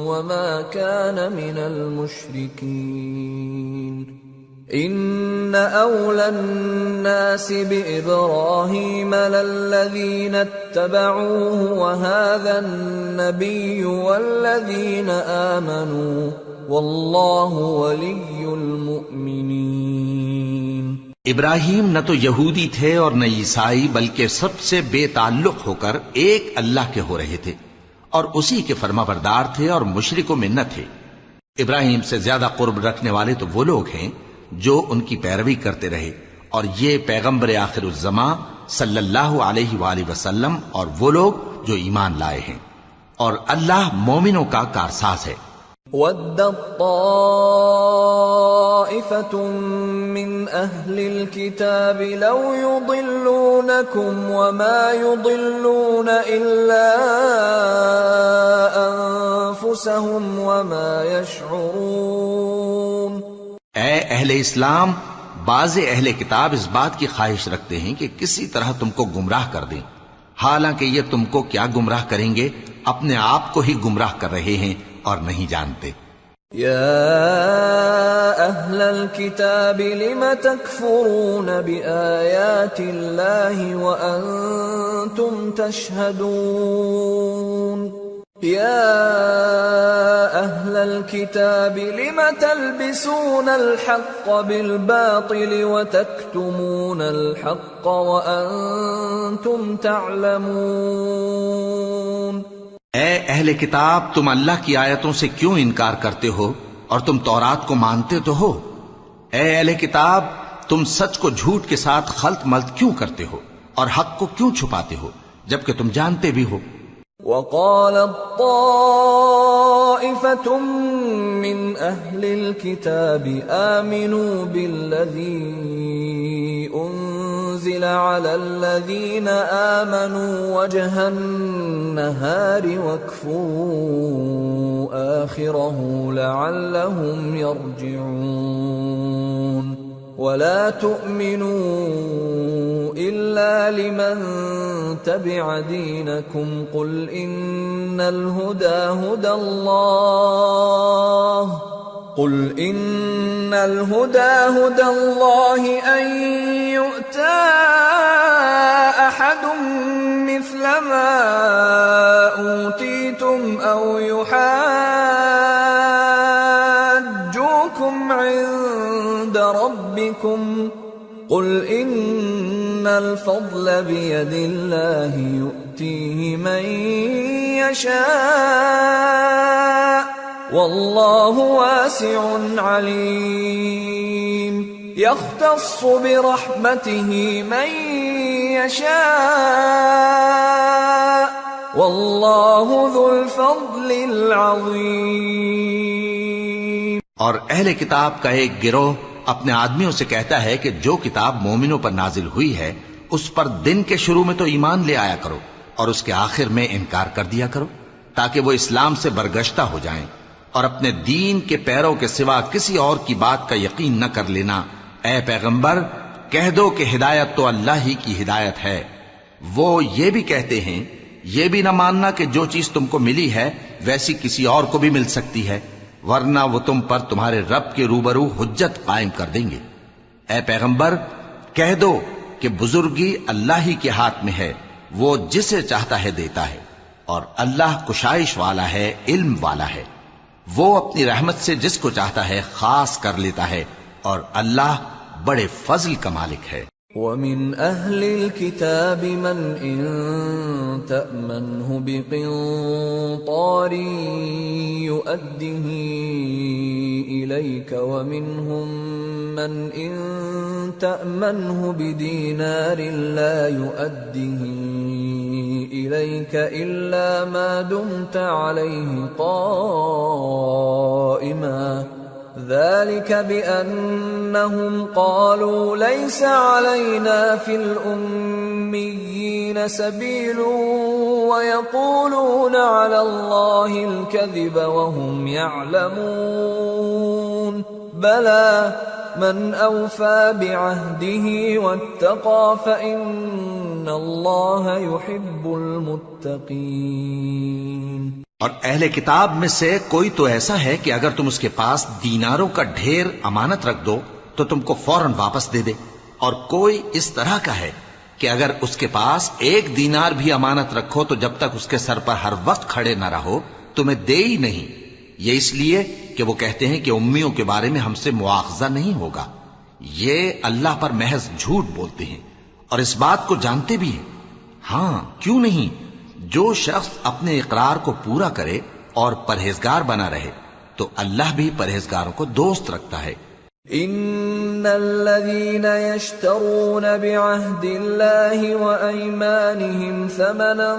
A: وما كان من المشركين. إن أولى الناس بإبراهيم للذين اتبعوه وهذا النبي والذين آمنوا واللہ ولی المؤمنین.
B: ابراہیم نہ تو یہودی تھے اور نہ عیسائی، بلکہ سب سے بے تعلق ہو کر ایک اللہ کے ہو رہے تھے اور اسی کے فرما بردار تھے اور مشرکوں میں نہ تھے. ابراہیم سے زیادہ قرب رکھنے والے تو وہ لوگ ہیں جو ان کی پیروی کرتے رہے، اور یہ پیغمبر آخر الزماں صلی اللہ علیہ وآلہ وسلم اور وہ لوگ جو ایمان لائے ہیں، اور اللہ مومنوں کا کارساز ہے.
A: وَدَّت طَّائِفَةٌ مِّنْ أَهْلِ الْكِتَابِ لَوْ يُضِلُّونَكُمْ وَمَا يُضِلُّونَ إِلَّا أَنفُسَهُمْ وَمَا يَشْعُرُونَ.
B: اے اہل اسلام، بعض اہل کتاب اس بات کی خواہش رکھتے ہیں کہ کسی طرح تم کو گمراہ کر دیں، حالانکہ یہ تم کو کیا گمراہ کریں گے، اپنے آپ کو ہی گمراہ کر رہے ہیں اور نہیں جانتے.
A: یا اہل الکتاب لم تکفرون بآیات اللہ وانتم تشہدون. یا اہل الکتاب لم تلبسون الحق بالباطل وتکتمون الحق وانتم تعلمون.
B: اے اہل کتاب، تم اللہ کی آیتوں سے کیوں انکار کرتے ہو اور تم تورات کو مانتے تو ہو؟ اے اہل کتاب، تم سچ کو جھوٹ کے ساتھ خلط ملط کیوں کرتے ہو اور حق کو کیوں چھپاتے ہو جبکہ تم جانتے بھی ہو؟
A: وَقَالَتْ طَائِفَةٌ مِّنْ أَهْلِ الْكِتَابِ آمِنُوا بِالَّذِي أُنزِلَ عَلَى الَّذِينَ آمَنُوا وَجْهَ النَّهَارِ وَاكْفُرُوا آخِرَهُ لَعَلَّهُمْ يَرْجِعُونَ. وَلَا تُؤْمِنُوا إِلَّا لِمَن تَبِعَ دِينَكُمْ قُلْ إِنَّ الْهُدَى هُدَى اللَّهِ أَن يُؤْتَى أَحَدٌ مِثْلَ مَا أُوتِيتُمْ أَوْ يُحَاجُّوكُمْ عِندَ رَبِّكُمْ قُلْ إِنَّ الْفَضْلَ بِيَدِ اللَّهِ يُؤْتِيهِ مَن يَشَاءُ وَاللَّهُ وَاسِعٌ عَلِيمٌ. يَخْتَصُّ بِرَحْمَتِهِ مَن يَشَاءُ وَاللَّهُ ذُو الْفَضْلِ الْعَظِيمِ.
B: اور اہل کتاب کا ایک گروہ اپنے آدمیوں سے کہتا ہے کہ جو کتاب مومنوں پر نازل ہوئی ہے اس پر دن کے شروع میں تو ایمان لے آیا کرو اور اس کے آخر میں انکار کر دیا کرو تاکہ وہ اسلام سے برگشتہ ہو جائیں، اور اپنے دین کے پیروں کے سوا کسی اور کی بات کا یقین نہ کر لینا. اے پیغمبر، کہہ دو کہ ہدایت تو اللہ ہی کی ہدایت ہے. وہ یہ بھی کہتے ہیں، یہ بھی نہ ماننا کہ جو چیز تم کو ملی ہے ویسی کسی اور کو بھی مل سکتی ہے، ورنہ وہ تم پر تمہارے رب کے روبرو حجت قائم کر دیں گے. اے پیغمبر، کہہ دو کہ بزرگی اللہ ہی کے ہاتھ میں ہے، وہ جسے چاہتا ہے دیتا ہے، اور اللہ کشائش والا ہے، علم والا ہے، وہ اپنی رحمت سے جس کو چاہتا ہے خاص کر لیتا ہے، اور اللہ بڑے فضل کا مالک ہے۔
A: وَمِنْ أَهْلِ الْكِتَابِ مَنْ إِنْ تَأْمَنْهُ بِقِنْطَارٍ يُؤَدِّهِ إِلَيْكَ وَمِنْهُمْ مَنْ إِنْ تَأْمَنْهُ بِدِينَارٍ لَا يُؤَدِّهِ إِلَيْكَ إِلَّا مَا دُمْتَ عَلَيْهِ قَائِمًا ذلك بأنهم قالوا ليس علينا في الأميين سبيل ويقولون على الله الكذب وهم يعلمون بلى من أوفى بعهده واتقى فإن الله يحب المتقين۔
B: اور اہل کتاب میں سے کوئی تو ایسا ہے کہ اگر تم اس کے پاس دیناروں کا ڈھیر امانت رکھ دو تو تم کو فوراً واپس دے دے، اور کوئی اس طرح کا ہے کہ اگر اس کے پاس 1 دینار بھی امانت رکھو تو جب تک اس کے سر پر ہر وقت کھڑے نہ رہو تمہیں دے ہی نہیں، یہ اس لیے کہ وہ کہتے ہیں کہ امیوں کے بارے میں ہم سے مواخذہ نہیں ہوگا۔ یہ اللہ پر محض جھوٹ بولتے ہیں اور اس بات کو جانتے بھی ہیں۔ ہاں کیوں نہیں، جو شخص اپنے اقرار کو پورا کرے اور پرہیزگار بنا رہے تو اللہ بھی پرہیزگاروں کو دوست رکھتا ہے۔
A: ان الذين يشترون بعهد الله وايمانهم ثمنا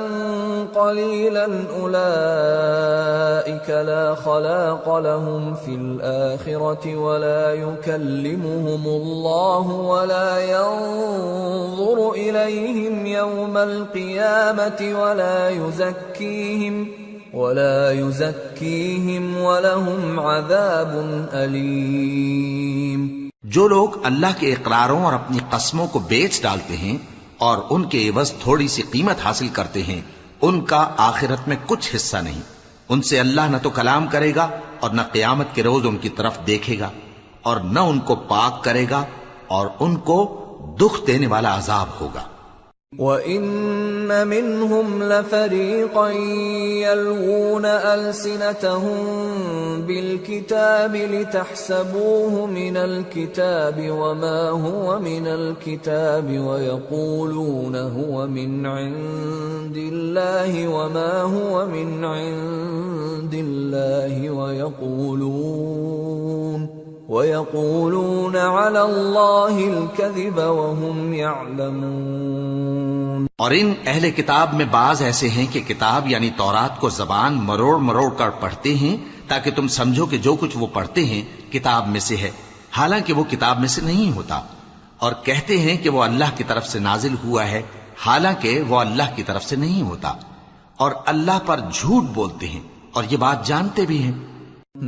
A: قليلا اولئك لا خلاق لهم في الاخره ولا يكلمهم الله ولا ينظر اليهم يوم القيامه ولا يزكيهم ولهم عذاب أليم۔
B: جو لوگ اللہ کے اقراروں اور اپنی قسموں کو بیچ ڈالتے ہیں اور ان کے عوض تھوڑی سی قیمت حاصل کرتے ہیں، ان کا آخرت میں کچھ حصہ نہیں، ان سے اللہ نہ تو کلام کرے گا اور نہ قیامت کے روز ان کی طرف دیکھے گا، اور نہ ان کو پاک کرے گا، اور ان کو دکھ دینے والا عذاب ہوگا۔
A: وَإِنَّ مِنْهُمْ لَفَرِيقًا يَلْوُونَ أَلْسِنَتَهُمْ بِالْكِتَابِ لِتَحْسَبُوهُ مِنَ الْكِتَابِ وَمَا هُوَ مِنَ الْكِتَابِ وَيَقُولُونَ هُوَ مِنْ عِنْدِ اللَّهِ وَمَا هُوَ مِنْ عِنْدِ اللَّهِ وَيَقُولُونَ عَلَى اللَّهِ الْكَذِبَ وَهُمْ يَعْلَمُونَ۔
B: اور ان اہل کتاب میں بعض ایسے ہیں کہ کتاب یعنی تورات کو زبان مروڑ مروڑ کر پڑھتے ہیں تاکہ تم سمجھو کہ جو کچھ وہ پڑھتے ہیں کتاب میں سے ہے، حالانکہ وہ کتاب میں سے نہیں ہوتا، اور کہتے ہیں کہ وہ اللہ کی طرف سے نازل ہوا ہے، حالانکہ وہ اللہ کی طرف سے نہیں ہوتا، اور اللہ پر جھوٹ بولتے ہیں اور یہ بات جانتے بھی ہیں۔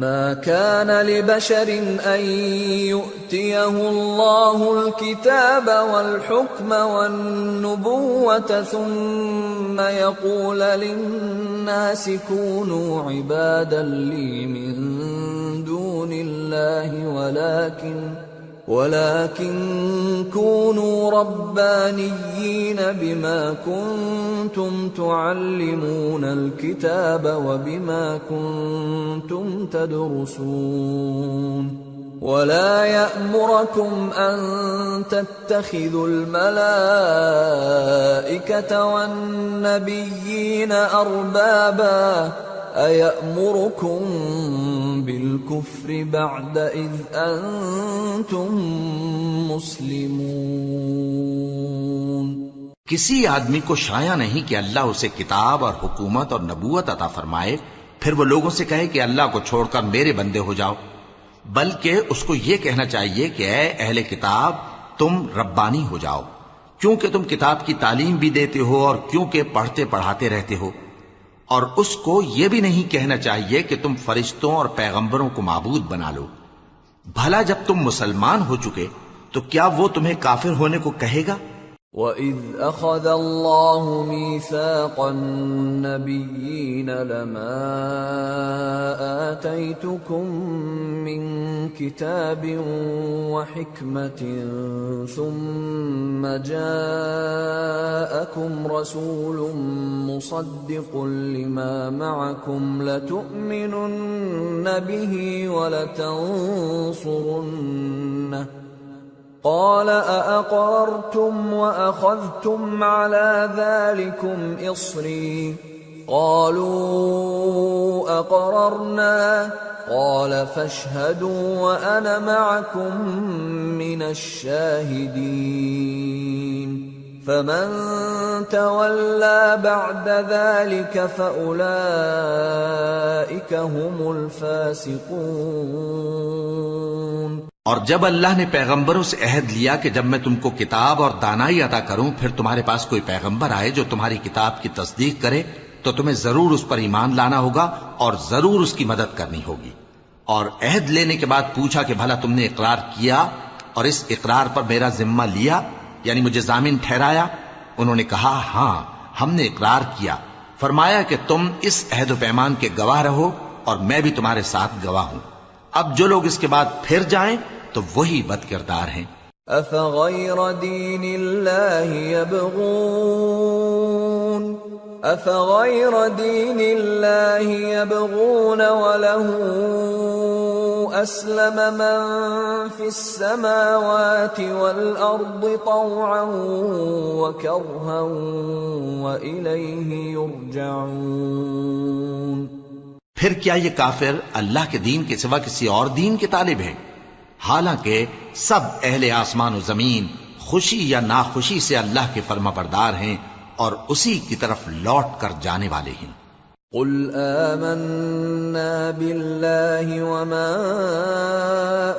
A: ما كان لبشر أن يؤتيه الله الكتاب والحكم والنبوة ثم يقول للناس كونوا عبادا لي من دون الله ولكن كونوا ربانيين بما كنتم تعلمون الكتاب وبما كنتم تدرسون ولا يأمركم أن تتخذوا الملائكة والنبيين أربابا أَيَأْمُرُكُمْ بِالْكُفْرِ بَعْدَ إِذْ أَنْتُمْ مُسْلِمُونَ۔
B: کسی آدمی کو شایع نہیں کہ اللہ اسے کتاب اور حکومت اور نبوت عطا فرمائے پھر وہ لوگوں سے کہے کہ اللہ کو چھوڑ کر میرے بندے ہو جاؤ، بلکہ اس کو یہ کہنا چاہیے کہ اے اہل کتاب تم ربانی ہو جاؤ، کیونکہ تم کتاب کی تعلیم بھی دیتے ہو اور کیونکہ پڑھتے پڑھاتے رہتے ہو، اور اس کو یہ بھی نہیں کہنا چاہیے کہ تم فرشتوں اور پیغمبروں کو معبود بنا لو۔ بھلا جب تم مسلمان ہو چکے تو کیا وہ تمہیں کافر ہونے کو کہے گا؟
A: وَإِذْ أَخَذَ اللَّهُ مِيثَاقَ النَّبِيِّينَ لَمَا آتَيْتُكُم مِّن كِتَابٍ وَحِكْمَةٍ ثُمَّ جَاءَكُمْ رَسُولٌ مُّصَدِّقٌ لِّمَا مَعَكُمْ لَتُؤْمِنُنَّ بِهِ وَلَتَنصُرُنَّهُ قال أأقررتم وأخذتم على ذلكم إصري قالوا أقررنا قال فاشهدوا وأنا معكم من الشاهدين فمن تولى بعد ذلك فأولئك هم الفاسقون۔
B: اور جب اللہ نے پیغمبروں سے عہد لیا کہ جب میں تم کو کتاب اور دانائی عطا کروں پھر تمہارے پاس کوئی پیغمبر آئے جو تمہاری کتاب کی تصدیق کرے تو تمہیں ضرور اس پر ایمان لانا ہوگا اور ضرور اس کی مدد کرنی ہوگی۔ اور عہد لینے کے بعد پوچھا کہ بھلا تم نے اقرار کیا اور اس اقرار پر میرا ذمہ لیا، یعنی مجھے ضامن ٹھہرایا؟ انہوں نے کہا ہاں ہم نے اقرار کیا۔ فرمایا کہ تم اس عہد و پیمان کے گواہ رہو اور میں بھی تمہارے ساتھ گواہ ہوں۔ اب جو لوگ اس کے بعد پھر جائیں تو وہی بد کردار ہیں۔
A: أفغير دين الله يبغون وله أسلم من في السماوات والأرض طوعا وكرها وإليه يرجعون۔
B: پھر کیا یہ کافر اللہ کے دین کے سوا کسی اور دین کے طالب ہیں؟ حالانکہ سب اہل آسمان و زمین خوشی یا ناخوشی سے اللہ کے فرما بردار ہیں اور اسی کی طرف لوٹ کر جانے والے ہیں۔
A: قل آمنا بالله وما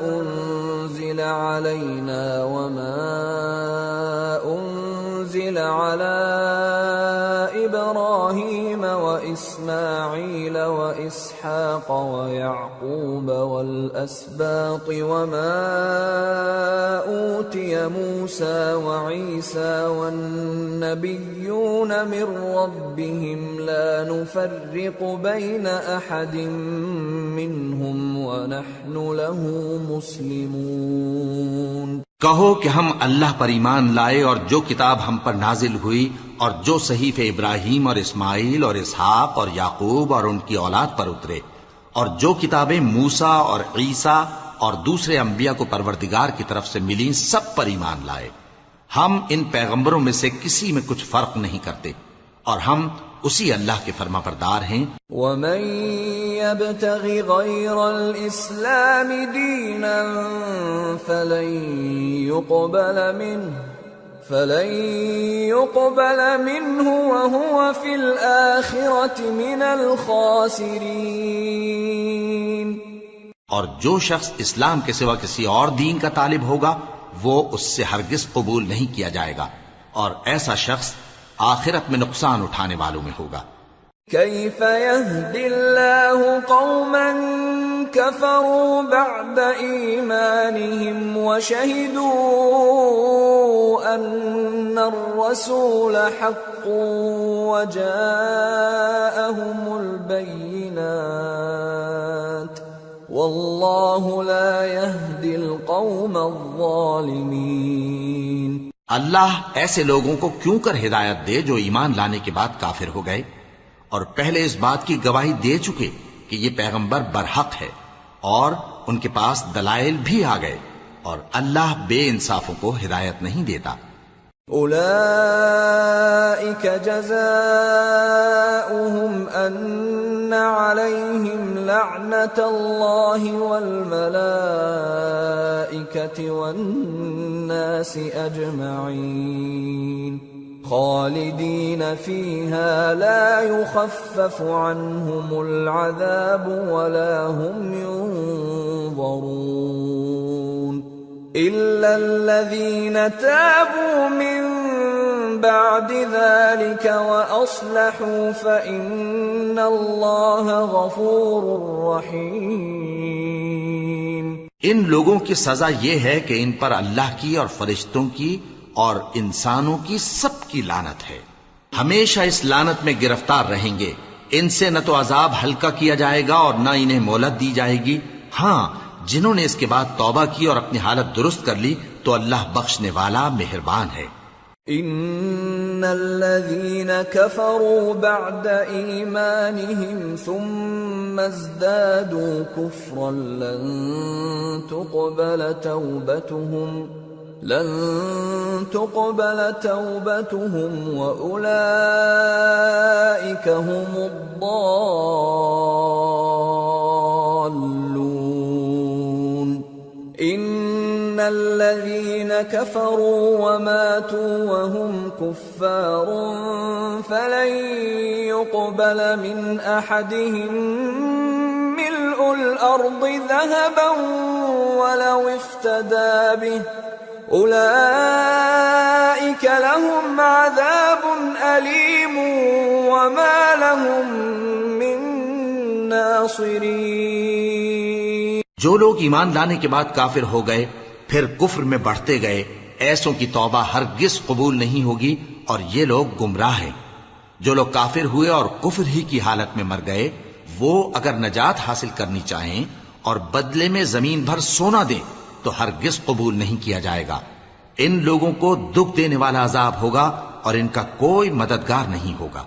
A: أنزل علينا وما أنزل على إبراهيم وإسماعيل وإسحاق ويعقوب والأسباط وما أوتي موسى وعيسى والنبيون من ربهم لا نفرق بين أحد منهم ونحن له مسلمون۔
B: کہو کہ ہم اللہ پر ایمان لائے اور جو کتاب ہم پر نازل ہوئی اور جو صحیفے ابراہیم اور اسماعیل اور اسحاق اور یعقوب اور ان کی اولاد پر اترے اور جو کتابیں موسیٰ اور عیسیٰ اور دوسرے انبیاء کو پروردگار کی طرف سے ملیں سب پر ایمان لائے۔ ہم ان پیغمبروں میں سے کسی میں کچھ فرق نہیں کرتے اور ہم اسی اللہ کے فرما بردار ہیں۔
A: وَمَن يَبْتَغِ غَيْرَ الْإِسْلَامِ دِينًا فَلَن يُقْبَلَ مِنْهُ وَهُوَ فِي الْآخِرَةِ مِنَ الْخَاسِرِينَ۔
B: اور جو شخص اسلام کے سوا کسی اور دین کا طالب ہوگا وہ اس سے ہرگز قبول نہیں کیا جائے گا اور ایسا شخص آخرت میں نقصان اٹھانے والوں میں ہوگا۔
A: كيف يهدي الله قوما كفروا بعد إيمانهم وشهدوا أن الرسول حق وجاءهم البينات والله لا يهدي القوم الظالمين۔
B: اللہ ایسے لوگوں کو کیوں کر ہدایت دے جو ایمان لانے کے بعد کافر ہو گئے اور پہلے اس بات کی گواہی دے چکے کہ یہ پیغمبر برحق ہے اور ان کے پاس دلائل بھی آ گئے، اور اللہ بے انصافوں کو ہدایت نہیں دیتا۔
A: أولئك جزاؤهم أن عليهم لعنة الله والملائكة والناس أجمعين خالدين فيها لا يخفف عنهم العذاب ولا هم ينظرون إلا الذين تابوا من بعد ذلك وأصلحوا فإن الله غفور رحيم۔
B: ان لوگوں کی سزا یہ ہے کہ ان پر اللہ کی اور فرشتوں کی اور انسانوں کی سب کی لعنت ہے، ہمیشہ اس لعنت میں گرفتار رہیں گے۔ ان سے نہ تو عذاب ہلکا کیا جائے گا اور نہ انہیں مہلت دی جائے گی۔ ہاں، جنہوں نے اس کے بعد توبہ کی اور اپنی حالت درست کر لی تو اللہ بخشنے والا مہربان ہے۔
A: ان الذين كفروا بعد ايمانهم ثم ازدادوا كفرا لن تقبل توبتهم واولئك هم الضالون۔ ان الذين كفروا وماتوا وهم كفار فلن يقبل من احدهم ملء الارض ذهبا ولو افتدى به اولئك لهم عذاب اليم وما لهم من ناصرين۔
B: جو لوگ ایمان لانے کے بعد کافر ہو گئے پھر کفر میں بڑھتے گئے، ایسوں کی توبہ ہرگز قبول نہیں ہوگی اور یہ لوگ گمراہ ہیں۔ جو لوگ کافر ہوئے اور کفر ہی کی حالت میں مر گئے، وہ اگر نجات حاصل کرنی چاہیں اور بدلے میں زمین بھر سونا دیں تو ہرگز قبول نہیں کیا جائے گا۔ ان لوگوں کو دکھ دینے والا عذاب ہوگا اور ان کا کوئی مددگار نہیں ہوگا۔